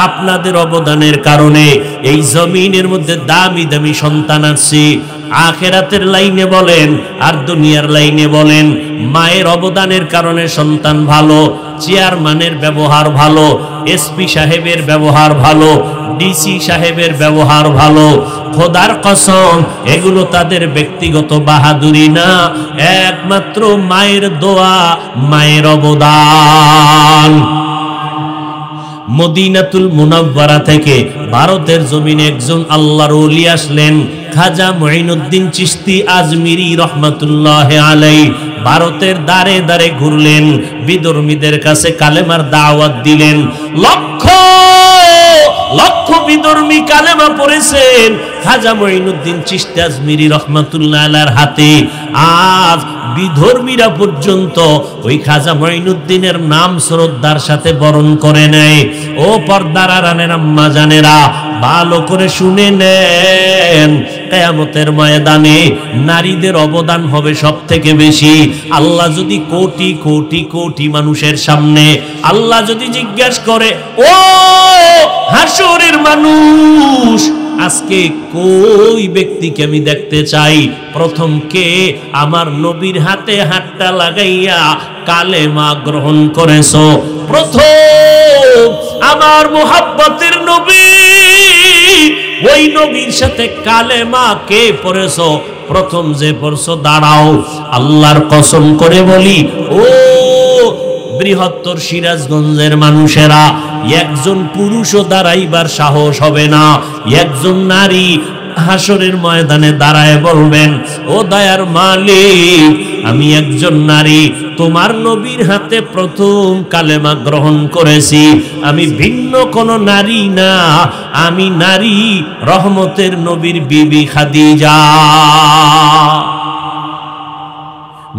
আপনাদের অবদানের কারণে এই জমিনের মধ্যে দামি দামি সন্তান আসছে। আখিরাতের লাইনে বলেন আর দুনিয়ার লাইনে বলেন, মায়ের অবদানের কারণে সন্তান ভালো, চেয়ারম্যানের ব্যবহার ভালো, এসপি সাহেবের ব্যবহার ভালো, ডিসি সাহেবের ব্যবহার ভালো। খোদার কসম, এগুলো তাদের ব্যক্তিগত বাহাদুরি না, একমাত্র মায়ের দোয়া, মায়ের অবদান। মদিনাতুল মুনাওয়ারা থেকে ভারতের জমিনে একজন আল্লাহর ওলি আসলেন, খাজা মুঈনুদ্দিন চিশতি আজমিরি রহমাতুল্লাহি আলাইহি। ভারতের দারে দারে ঘুরলেন, বিধর্মীদের কাছে কালেমার দাওয়াত দিলেন। লক্ষ লক্ষ বিধর্মী কালেমা পড়েছেন খাজা মুঈনুদ্দিন চিশতি আজমিরি রহমাতুল্লাহি আলাইহির হাতে। আজ বিধর্মীরা পর্যন্ত ওই খাজা মুঈনুদ্দিনের নাম শ্রদ্ধার সাথে বরণ করে নেয়। ও পর্দার আড়ালের আম্মা জানেরা, ভালো করে শুনে নেন, কিয়ামতের ময়দানে নারীদের অবদান হবে সবথেকে বেশি। আল্লাহ যদি কোটি কোটি কোটি মানুষের সামনে আল্লাহ যদি জিজ্ঞাসা করে, ও হাসরের মানুষ, আজকে কই ব্যক্তিকে আমি দেখতে চাই? প্রথম কে আমার নবীর হাতে হাতটা লাগাইয়া কালেমা গ্রহণ করেছো? প্রথম আমার মুহাব্বতের নবী, ওই নবীর সাথে কালেমা কে পড়েছো? প্রথম যে পড়ছো, দাঁড়াও, আল্লাহর কসম করে বলি, ও বৃহত্তর সিরাজগঞ্জের মানুষেরা, একজন পুরুষও দাঁড়াইবার সাহস হবে না। একজন নারী হাসরের ময়দানে দাঁড়ায় বলবেন, ও দয়ার মালিক, আমি একজন নারী, তোমার নবীর হাতে প্রথম কালেমা গ্রহণ করেছি। আমি ভিন্ন কোন নারী না, আমি নারী রহমতের নবীর বিবি খাদিজা।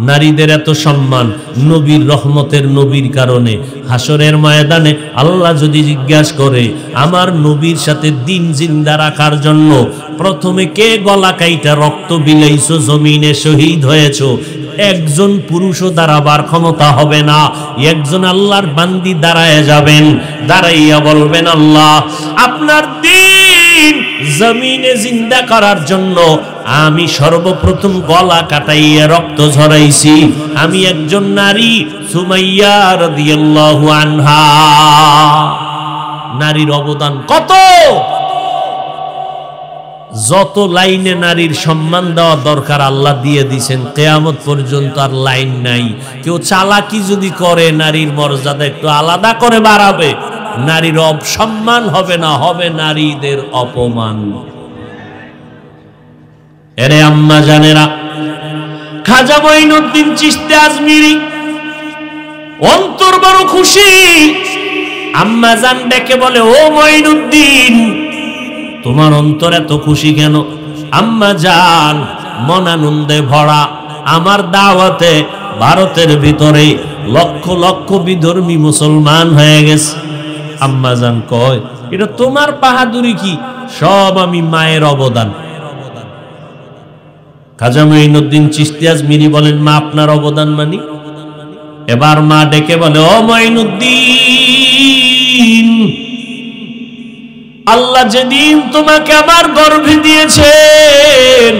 নারীদের এত সম্মান নবীর রহমতের নবীর কারণে। হাসরের ময়দানে আল্লাহ যদি জিজ্ঞাসা করে, আমার নবীর সাথে দিন জিন্দা রাখার জন্য প্রথমে কে গলা কাইটা রক্ত বিলাইছো, জমিনে শহীদ হয়েছো? একজন পুরুষও দাঁড়াবার ক্ষমতা হবে না। একজন আল্লাহর বান্দি দাঁড়ায় যাবেন, দাঁড়াইয়া বলবেন, আল্লাহ, আপনার দিন জমিনে জিন্দা করার জন্য আমি সর্বপ্রথম গলা কাটাইয়া রক্ত ঝরাইছি। আমি একজন নারী, সুমাইয়া রাদিয়াল্লাহু আনহা। নারীর অবদান কত! যত লাইনে নারীর সম্মান দেওয়া দরকার আল্লাহ দিয়ে দিয়েছেন, কিয়ামত পর্যন্ত আর লাইন নাই। কেউ চালাকি যদি করে নারীর মর্যাদা একটু আলাদা করে বাড়াবে, নারীর অপসম্মান হবে না, হবে নারীদের অপমান। এরে আম্মা জানেরা, খাজা মঈনুদ্দিন চিশতি আজমিরি অন্তর বড় খুশি। আম্মা জান ডেকে বলে, ও মঈনুদ্দিন, তোমার অন্তর এত খুশি কেন? আম্মা জান মন আনন্দে ভরা, আমার দাওয়াতে ভারতের ভিতরে লক্ষ লক্ষ বিধর্মী মুসলমান হয়ে গেছে। আম্মা জান কয়, এটা তোমার বাহাদুরি কি? সব আমি মায়ের অবদান। খাজা মঈনুদ্দিন চিশতি আজমিরি বলেন, মা আপনার অবদান মানি? এবার মা ডেকে বলে, ও মঈনুদ্দিন, আল্লাহ যেদিন তোমাকে আমার গর্ভে দিয়েছেন,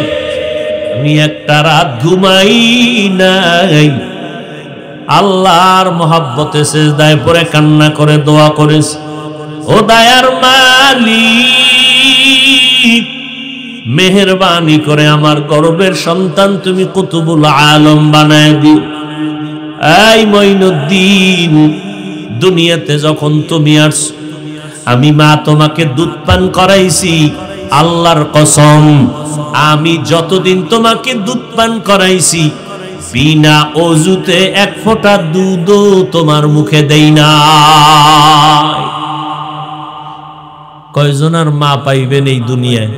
আমি একটা রাত ঘুমাই নাই, আল্লাহর মহব্বতে সিজদায় পড়ে কান্না করে দোয়া করেছি, ও দয়ার মালিক, মেহেরবানি করে আমার গর্বের সন্তান তুমি কুতুবুল আলম বানায় দিও। এই মঈনুদ্দিন, দুনিয়াতে যখন তুমি আসছো, আমি মা তোমাকে দুধ পান করাইছি, আল্লাহর কসম, আমি যতদিন তোমাকে দুধ পান করাইছি, বিনা অজুতে এক ফোঁটা দুধও তোমার মুখে দেই না। কয়জনের মা পাইবেন এই দুনিয়ায়?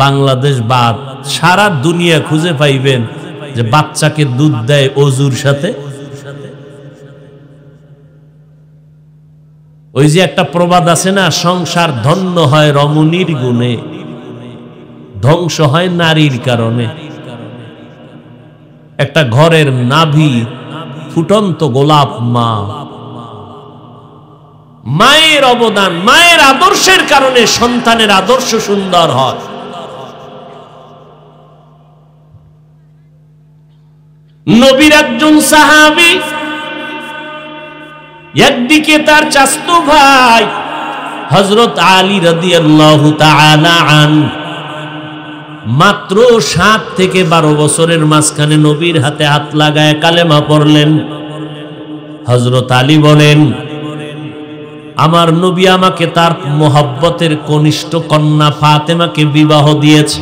বাংলাদেশ বাদ সারা দুনিয়া খুঁজে পাইবেন যে বাচ্চাকে দুধ দেয় অজুর সাথে। ওই যে একটা প্রবাদ আছে না, সংসার ধন্য হয় রমণীর গুণে, ধ্বংস হয় নারীর কারণে। একটা ঘরের নাভি ফুটন্ত গোলাপ মা, মায়ের অবদান, মায়ের আদর্শের কারণে সন্তানের আদর্শ সুন্দর হয়। নবীর একজন সাহাবী, একদিকে তার চাচতো ভাই হযরত আলী রাদিয়াল্লাহু তাআলা আনহু, মাত্র 7 থেকে 12 বছরের মাঝখানে নবীর হাতে হাত লাগায় কালেমা পড়লেন। হযরত আলী বলেন, আমার নবী আমাকে তার মোহাব্বতের কনিষ্ঠ কন্যা ফাতেমাকে বিবাহ দিয়েছে।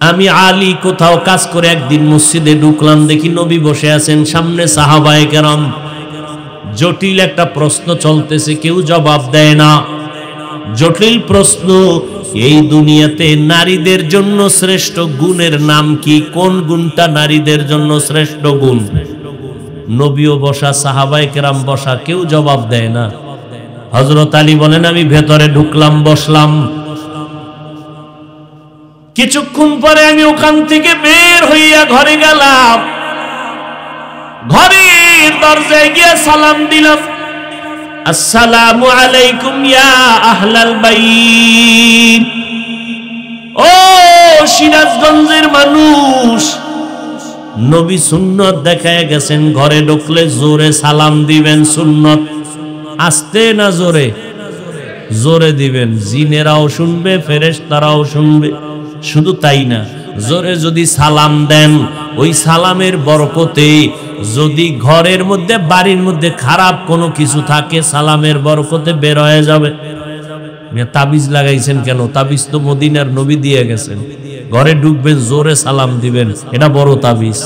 আমি আলী কোথাও কাজ করে একদিন মসজিদে ঢুকলাম, দেখি নবী বসে আছেন, সামনে সাহাবায়ে কেরাম। জটিল একটা প্রশ্ন চলতেছে, কেউ জবাব দেয় না। জটিল প্রশ্ন, এই দুনিয়াতে নারীদের জন্য শ্রেষ্ঠ গুণের নাম কি? কোন গুণটা নারীদের জন্য শ্রেষ্ঠ গুণ? নবীও বসা, সাহাবায়ে কেরাম বসা, কেউ জবাব দেয় না। হযরত আলী বলেন, আমি ভেতরে ঢুকলাম, বসলাম। কিছুক্ষণ পরে আমি ওখান থেকে বের হইয়া ঘরে গেলাম। ঘরের দরজায় গিয়ে সালাম দিলাম, আসসালামু আলাইকুম ইয়া আহলাল বাইত। ও সিরাজগঞ্জের মানুষ, নবী সুন্নত দেখায় গেছেন, ঘরে ঢুকলে জোরে সালাম দিবেন। সুন্নত আস্তে না জোরে? জোরে দিবেন, জিনেরাও শুনবে, ফেরেশতারাও শুনবে। শুধু তাই না, জোরে যদি সালাম দেন, ওই সালামের বরকতে যদি ঘরের মধ্যে, বাড়ির মধ্যে খারাপ কোনো কিছু থাকে, সালামের বরকতে বের হয়ে যাবে। তাবিজ লাগাইছেন কেন? তাবিজ তো মদিনার নবী দিয়ে গেছেন। ঘরে ঢুকবেন, জোরে সালাম দিবেন, এটা বড় তাবিজ।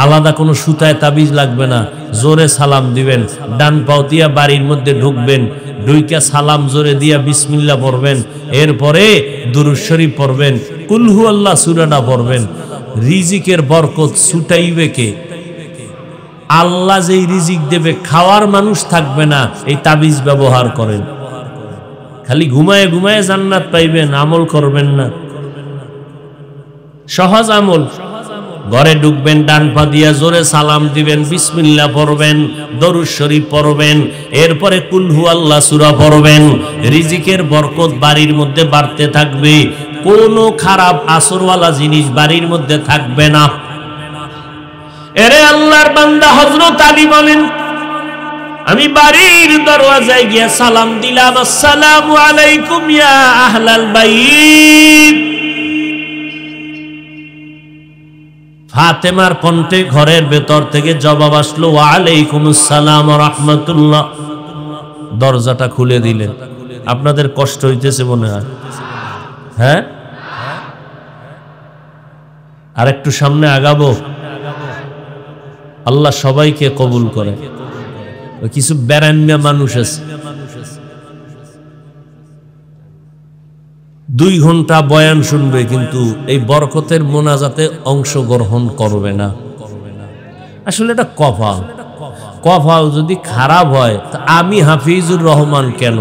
আলাদা কোনো সুতায় তাবিজ লাগবে না, জোরে সালাম দিবেন। ডান পাও দিয়া বাড়ির মধ্যে ঢুকবেন, ঢুইকা সালাম জোরে দিয়া বিসমিল্লাহ পড়বেন, এরপরে দুরূদ শরীফ পড়বেন, কুল হু আল্লাহ সূরাটা পড়বেন। রিজিকের বরকত ছুটাইবে কে? আল্লাহ যেই রিজিক দেবে, খাওয়ার মানুষ থাকবে না। এই তাবিজ ব্যবহার করেন, খালি ঘুমায় ঘুমায় জান্নাত পাইবেন, আমল করবেন না। সহজ আমল। ঘরে ঢুকবেন, ডান পা দিয়া জোরে সালাম দিবেন, বিসমিল্লাহ পড়বেন, দরুদ শরীফ পড়বেন, এরপরে কুল হু আল্লাহ সূরা পড়বেন। রিজিকের বরকত বাড়ির মধ্যে বাড়তে থাকবে, কোনো খারাপ আসরওয়ালা জিনিস বাড়ির মধ্যে থাকবে না। এরে আল্লাহর বান্দা হযরত আলী বলেন, আমি বাড়ির দরওয়াজায় গিয়ে সালাম দিলাম, আসসালামু আলাইকুম ইয়া আহলাল বাইত। ফাতেমার কণ্ঠে ঘরের ভেতর থেকে জবাব আসলো, ওয়া আলাইকুমুস সালাম ওয়া রাহমাতুল্লাহ। দরজাটা খুলে দিলেন। আপনাদের কষ্ট হইতেছে মনে হয়, হ্যাঁ? আর একটু সামনে আগাবো। আল্লাহ সবাইকে কবুল করে। কিছু বেরান্না মানুষ আছে 2 ঘন্টা বয়ান শুনবে, কিন্তু এই বরকতের মোনাজাতে অংশগ্রহণ করবে না। আসলে এটা কপাল। কপাল যদি খারাপ হয়, তা আমি হাফিজুর রহমান কেন,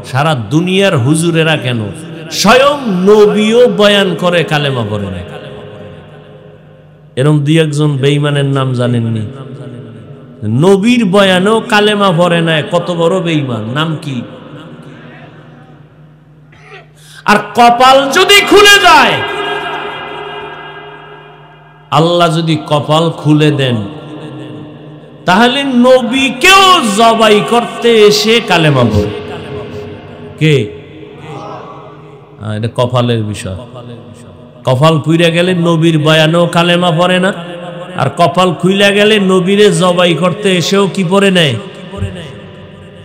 সারা দুনিয়ার হুজুরেরা কেন, স্বয়ং নবীও বয়ান করে কালেমা পড়ে না। এরকম 2-1 বেঈমানের নাম জানেননি? নবীর বয়ানেও কালেমা পড়ে না। কত বড় বেঈমান! নাম কি? আর কপাল যদি খুলে যায়, আল্লাহ যদি কপাল খুলে দেন, তাহলে নবীকেও জবাই করতে এসে কালেমা পড়ে। কে? এটা কপালের বিষয়। কপাল খুইলা গেলে নবীর বয়ানেও কালেমা পড়ে না, আর কপাল খুইলা গেলে নবীরে জবাই করতে এসেও কি পড়ে নেয়?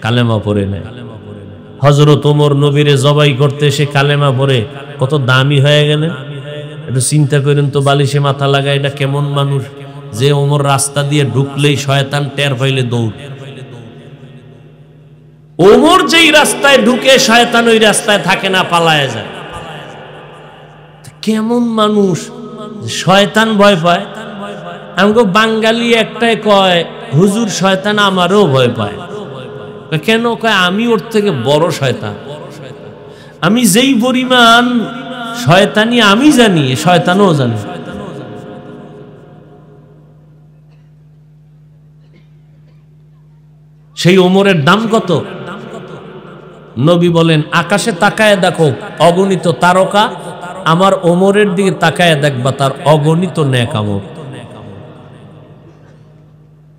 কালেমা পড়ে নেয়। হযরত ওমর নবীরে জবাই করতে এসে কালেমা পড়ে কত দামি হয়ে গেলেন। একটু চিন্তা করেন তো, বালিশে মাথা লাগায় এটা কেমন মানুষ যে ওমর রাস্তা দিয়ে ঢুকলেই শয়তান টের পাইলে দৌড়। ওমর যেই রাস্তায় ঢুকে শয়তান ওই রাস্তায় থাকে না, পালায় যায়। কেমন মানুষ, শয়তান ভয় পায়। আমাকে বাঙালি একটাই কয়, হুজুর শয়তান আমারও ভয় পায়। কেন? কয় আমি ওর থেকে বড় শয়তান। আমি যেই পরিমাণ শয়তানি আমি জানি, শয়তানও জানে। সেই ওমরের দাম কত? নবী বলেন, আকাশে তাকায় দেখো অগণিত তারকা, আমার ওমরের দিকে তাকায় দেখবা তার অগণিত নেক আমল।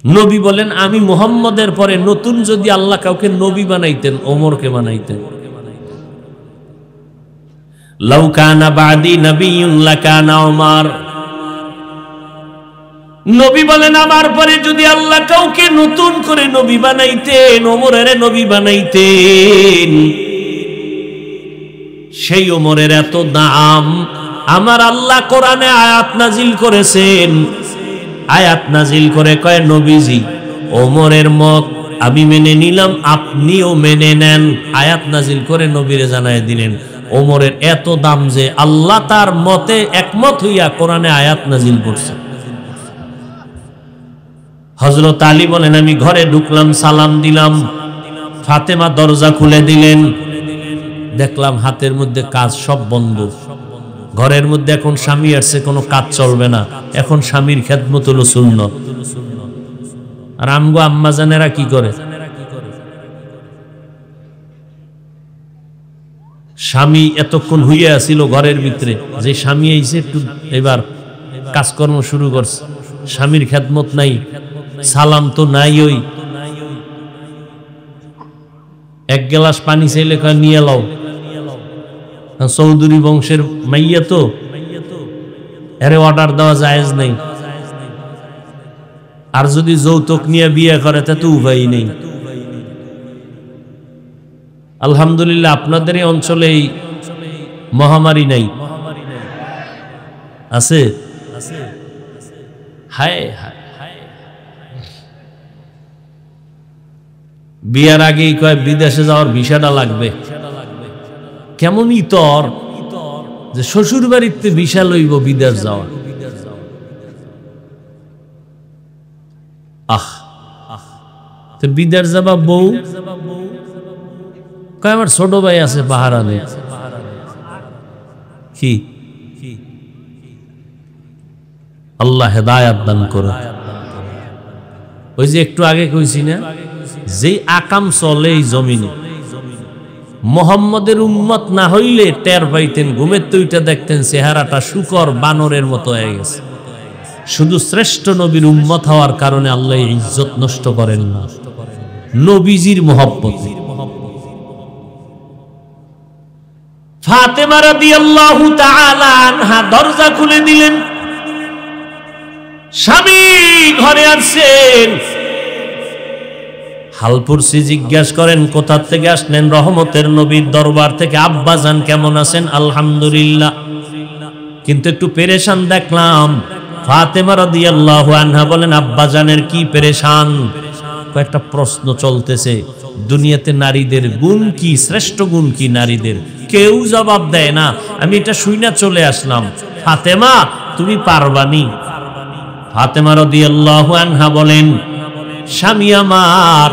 নবী বলেন, আমি মুহাম্মদের পরে নতুন যদি আল্লাহ কাউকে নবী বানাইতেন, ওমরকে বানাইতেন। লাউ কানা বাদি নবিয়্যুন লাকানা ওমর। নবী বলেন, আমার পরে যদি আল্লাহ কাউকে নতুন করে নবী বানাইতেন, ওমরের নবী বানাইতেন। সেই ওমরের এত দাম। আমার আল্লাহ কোরআনে আয়াত নাজিল করেছেন। আয়াত নাজিল করে কয়, নবীজি ওমরের মত আমি মেনে নিলাম, আপনিও মেনে নেন। আয়াত নাজিল করে নবীরে জানায় দিলেন ওমরের এত দাম যে আল্লাহ তার মতে একমত হইয়া কোরআনে আয়াত নাজিল করছে। হযরত আলী বলেন, আমি ঘরে ঢুকলাম, সালাম দিলাম, ফাতেমা দরজা খুলে দিলেন। দেখলাম হাতের মধ্যে কাজ সব বন্ধ। ঘরের মধ্যে এখন স্বামী আসছে, কোনো কাজ চলবে না। এখন স্বামীর খেদমত হলো সুন্নত। আর আমগো আম্মা জানেরা কি করে? স্বামী এতক্ষণ হইয়া ছিল ঘরের ভিতরে, যে স্বামী আইছে একটু এবার কাজকর্ম শুরু করছে। স্বামীর খেদমত নাই, সালাম তো নাই। ওই 1 গ্লাস পানি চাইলে কয় নিয়ে লাও। চৌধুরী বংশের মাইয়া তো, এর অর্ডার দেওয়া জায়েজ নেই। আর যদি যৌতুক নিয়ে বিয়ে করে তা তো উপায় নেই। আলহামদুলিল্লাহ আপনাদের এই অঞ্চলে এই মহামারী নাই, আছে? হায় হায়, বিয়ার আগেই কয় বিদেশে যাওয়ার ভিসাটা লাগবে। কেমন ইতর যে শ্বশুর বাড়িতে ভিসা লইব বিদেশ যাওয়া। তো বিদেশ যাবা বউ কয় আমার ছোট ভাই আছে পাহারানে। কি আল্লাহ হেদায়াত দান করে। ওই যে একটু আগে কইছি না, যে আকাম চলে এই জমিনে, মুহাম্মদের উম্মত না হইলে টের পাইতেন, ঘুমের তুইটা দেখতেন চেহারাটা শুকর বানরের মতো হয়ে গেছে। শুধু শ্রেষ্ঠ নবীর উম্মত হওয়ার কারণে আল্লাহ ইজ্জত নষ্ট করেন না, নবীজির মহব্বতে। ফাতেমা রাদিয়াল্লাহু তাআলা আনহা দরজা খুলে দিলেন। স্বামী ঘরে আসছেন, হালপুরসি জিজ্ঞাসা করেন কোথা থেকে আসলেন? রহমতের নবীর দরবার থেকে। আব্বাজান কেমন আছেন? আলহামদুলিল্লাহ, কিন্তু একটু পেরেশান দেখলাম। ফাতেমা রাদিয়াল্লাহু আনহা বলেন, আব্বাজানের কি পেরেশান? কয়েকটা প্রশ্ন চলতেছে, দুনিয়াতে নারীদের গুণ কি, শ্রেষ্ঠ গুণ কি নারীদের? কেউ জবাব দেয় না। আমি এটা শুইনা চলে আসলাম, ফাতেমা তুমি পারবানি? ফাতেমা রাদিয়াল্লাহু আনহা বলেন, স্বামী আমার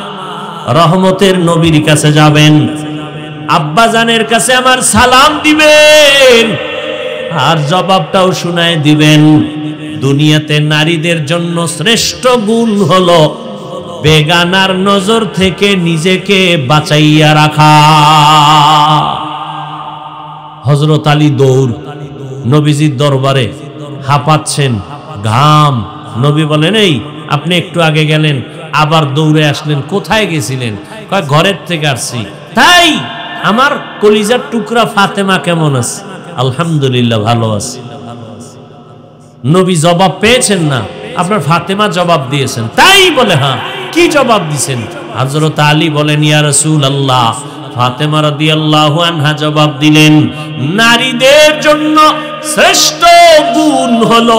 রহমতের নবীর কাছে যাবেন, আব্বাজানের কাছে আমার সালাম দিবেন, আর জবাবটাও শুনায় দিবেন। দুনিয়াতে নারীদের জন্য শ্রেষ্ঠ গুণ হলো বেগানার নজর থেকে নিজেকে বাঁচাইয়া রাখা। হযরত আলী দৌড় নবীজির দরবারে, হাঁপাচ্ছেন, ঘাম। নবী বলেন, এই আপনি একটু আগে গেলেন, আবার দৌড়ে আসলেন, কোথায় গেছিলেন? কয় ঘরের থেকে আসছি। তাই আমার কলিজার টুকরা ফাতেমা কেমন আছে? আলহামদুলিল্লাহ ভালো আছে। নবী জবাব পেয়েছেন না, আপনার ফাতেমা জবাব দিয়েছেন। তাই বলে, হ্যাঁ, কি জবাব দিয়েছেন? হযরত আলী বলেন, ইয়া রাসূলুল্লাহ। ফাতেমা রাদিয়াল্লাহু আনহা জবাব দিলেন, নারীদের জন্য শ্রেষ্ঠ গুণ হলো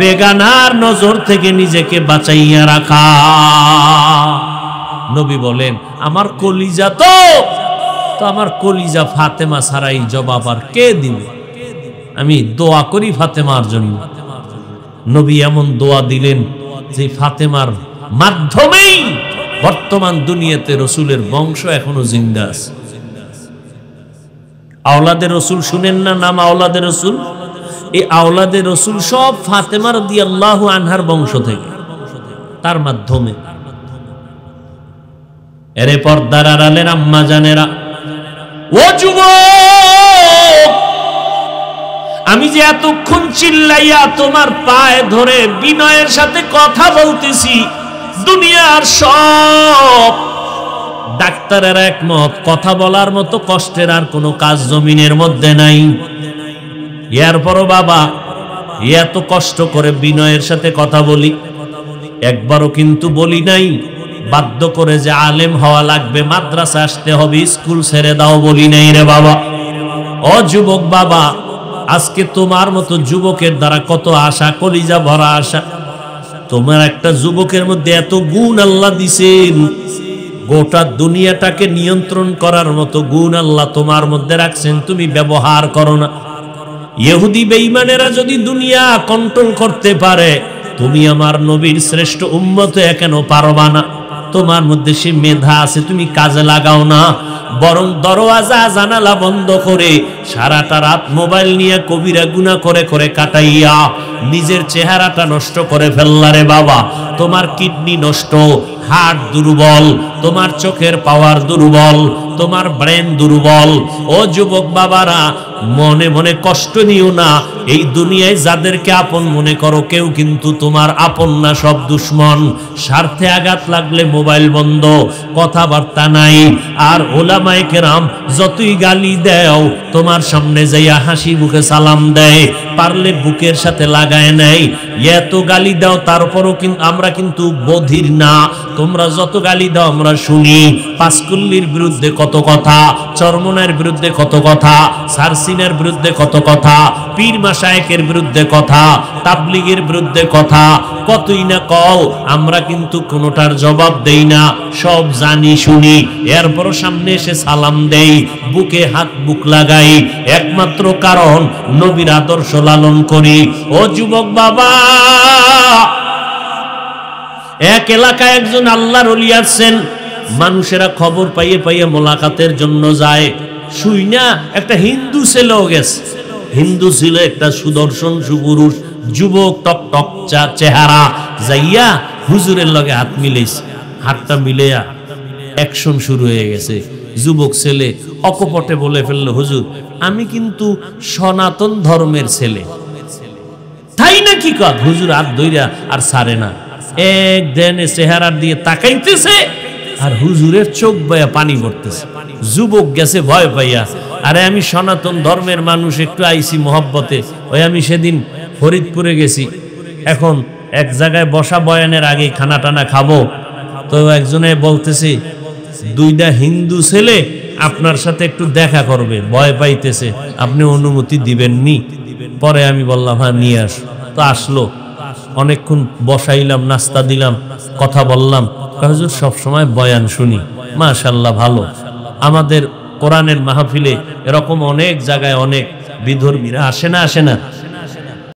বেগানার নজর থেকে নিজেকে বাঁচাইয়া রাখা। নবী বলেন, আমার কলিজা তো আমার কলিজা ফাতেমা ছাড়াই জবাব আর কে দিবে? আমি দোয়া করি ফাতেমার জন্য। নবী এমন দোয়া দিলেন যে ফাতেমার মাধ্যমেই বর্তমান দুনিয়াতে রসুলের বংশ এখনো জিন্দা আছে। আওলাদে রসুল শুনেন না নাম? আওলাদে রসুল, এই আওলাদে রসুল সব ফাতেমা রাদিয়াল্লাহু আনহার বংশ থেকে, তার মাধ্যমে। এরে পর্দার আড়ালের আম্মা জানেরা, ও যুবক, আমি যে এতক্ষণ চিল্লাইয়া তোমার পায়ে ধরে বিনয়ের সাথে কথা বলতেছি, দুনিয়ার সব ডাক্তারের একমত, কথা বলার মতো কষ্টের আর কোনো কাজ জমিনের মধ্যে নাই। এরপরও বাবা এত কষ্ট করে বিনয়ের সাথে কথা বলি, একবারও কিন্তু বলি নাই বাধ্য করে যে আলেম হওয়া লাগবে, মাদ্রাসা আসতে হবে, স্কুল ছেড়ে দাও, বলি নাই রে বাবা। ও যুবক বাবা, আজকে তোমার মতো যুবকের দ্বারা কত আশা, কলিজা ভরা আশা। তোমার একটা যুবকের মধ্যে এত গুণ আল্লাহ দিছেন, গোটা দুনিয়াটাকে নিয়ন্ত্রণ করার মতো গুণ আল্লাহ তোমার মধ্যে রাখছেন, তুমি ব্যবহার করো না। ইহুদি বেঈমানেরা যদি দুনিয়া কন্ট্রোল করতে পারে, তুমি আমার নবীর শ্রেষ্ঠ উম্মত কেন পারবা না? তোমার মধ্যে সে মেধা আছে, তুমি কাজে লাগাও না, বরং দরওয়াজা জানালা বন্ধ করে সারাটা রাত মোবাইল নিয়ে কবিরা গুনাহ করে করে কাটাইয়া নিজের চেহারাটা নষ্ট করে ফেললা রে বাবা। তোমার কিডনি নষ্ট, হার্ট দুর্বল, তোমার চোখের পাওয়ার দুর্বল, তোমার ব্রেন দুর্বল। ও যুবক বাবারা, মনে মনে কষ্ট নিও না। এই দুনিয়ায় যাদেরকে আপন মনে করো, কেউ কিন্তু তোমার আপন না, সব দুশ্মন। স্বার্থে আঘাত লাগলে মোবাইল বন্ধ, কথাবার্তা নাই। আর ওলামায়ে কেরাম যতই গালি দেও, তোমার সামনে যাইয়া হাসি মুখে সালাম দেয়, পারলে বুকের সাথে লাগায় নেয়। এত গালি দাও, তারপরও কিন্তু আমরা কিন্তু বধির না। তোমরা যত গালি দাও আমরা শুনি। পাঁচকুল্লির বিরুদ্ধে কত কথা, চরমনের বিরুদ্ধে কত কথা, সারসিনের বিরুদ্ধে কত কথা, পীর মাশায়েখের বিরুদ্ধে কথা, তাবলীগের বিরুদ্ধে কথা, কতই না কও। আমরা কিন্তু কোনোটার জবাব দেই না, সব জানি শুনি। এরপরও সামনে এসে সালাম দেই, বুকে হাত বুক লাগাই, একমাত্র কারণ নবীর আদর্শ লালন করি। ও যুবক বাবা, এক এলাকায় একজন আল্লাহর ওলি আছেন। মানুষেরা খবর পাইয়ে পাইয়ে মোলাকাতের জন্য যায়। শুই না একটা হিন্দু ছেলেও গেছে। হিন্দু ছিল, একটা সুদর্শন সুপুরুষ যুবক, টক টক চেহারা, যাইয়া হুজুরের লগে হাত মিলেছে। হাতটা মিলেয়া অ্যাকশন শুরু হয়ে গেছে। যুবক ছেলে অকপটে বলে ফেললো, হুজুর আমি কিন্তু সনাতন ধর্মের ছেলে। তাই নাকি? কথা হুজুর হাত ধইরা আর ছাড়ে না, এক দেনে চেহারার দিয়ে তাকাইতেছে, আর হুজুরের চোখ বয়া পানি পড়তেছে। যুবক গেছে ভয় পাইয়া, আরে আমি সনাতন ধর্মের মানুষ, একটু আইসি মহব্বতে। ওই আমি সেদিন ফরিদপুরে গেছি, এখন এক জায়গায় বসা বয়ানের আগে খানা টানা খাবো, তো একজনে বলতেছে দুইটা হিন্দু ছেলে আপনার সাথে একটু দেখা করবে, ভয় পাইতেছে, আপনি অনুমতি দিবেননি? পরে আমি বললাম হ্যাঁ নিয়ে আস। তো আসলো, অনেকক্ষণ বসাইলাম, নাস্তা দিলাম, কথা বললাম। হুজুর সবসময় বয়ান শুনি, মাশাআল্লাহ ভালো। আমাদের কোরআনের মাহফিলে এরকম অনেক জায়গায় অনেক বিধর্মীরা আসে না?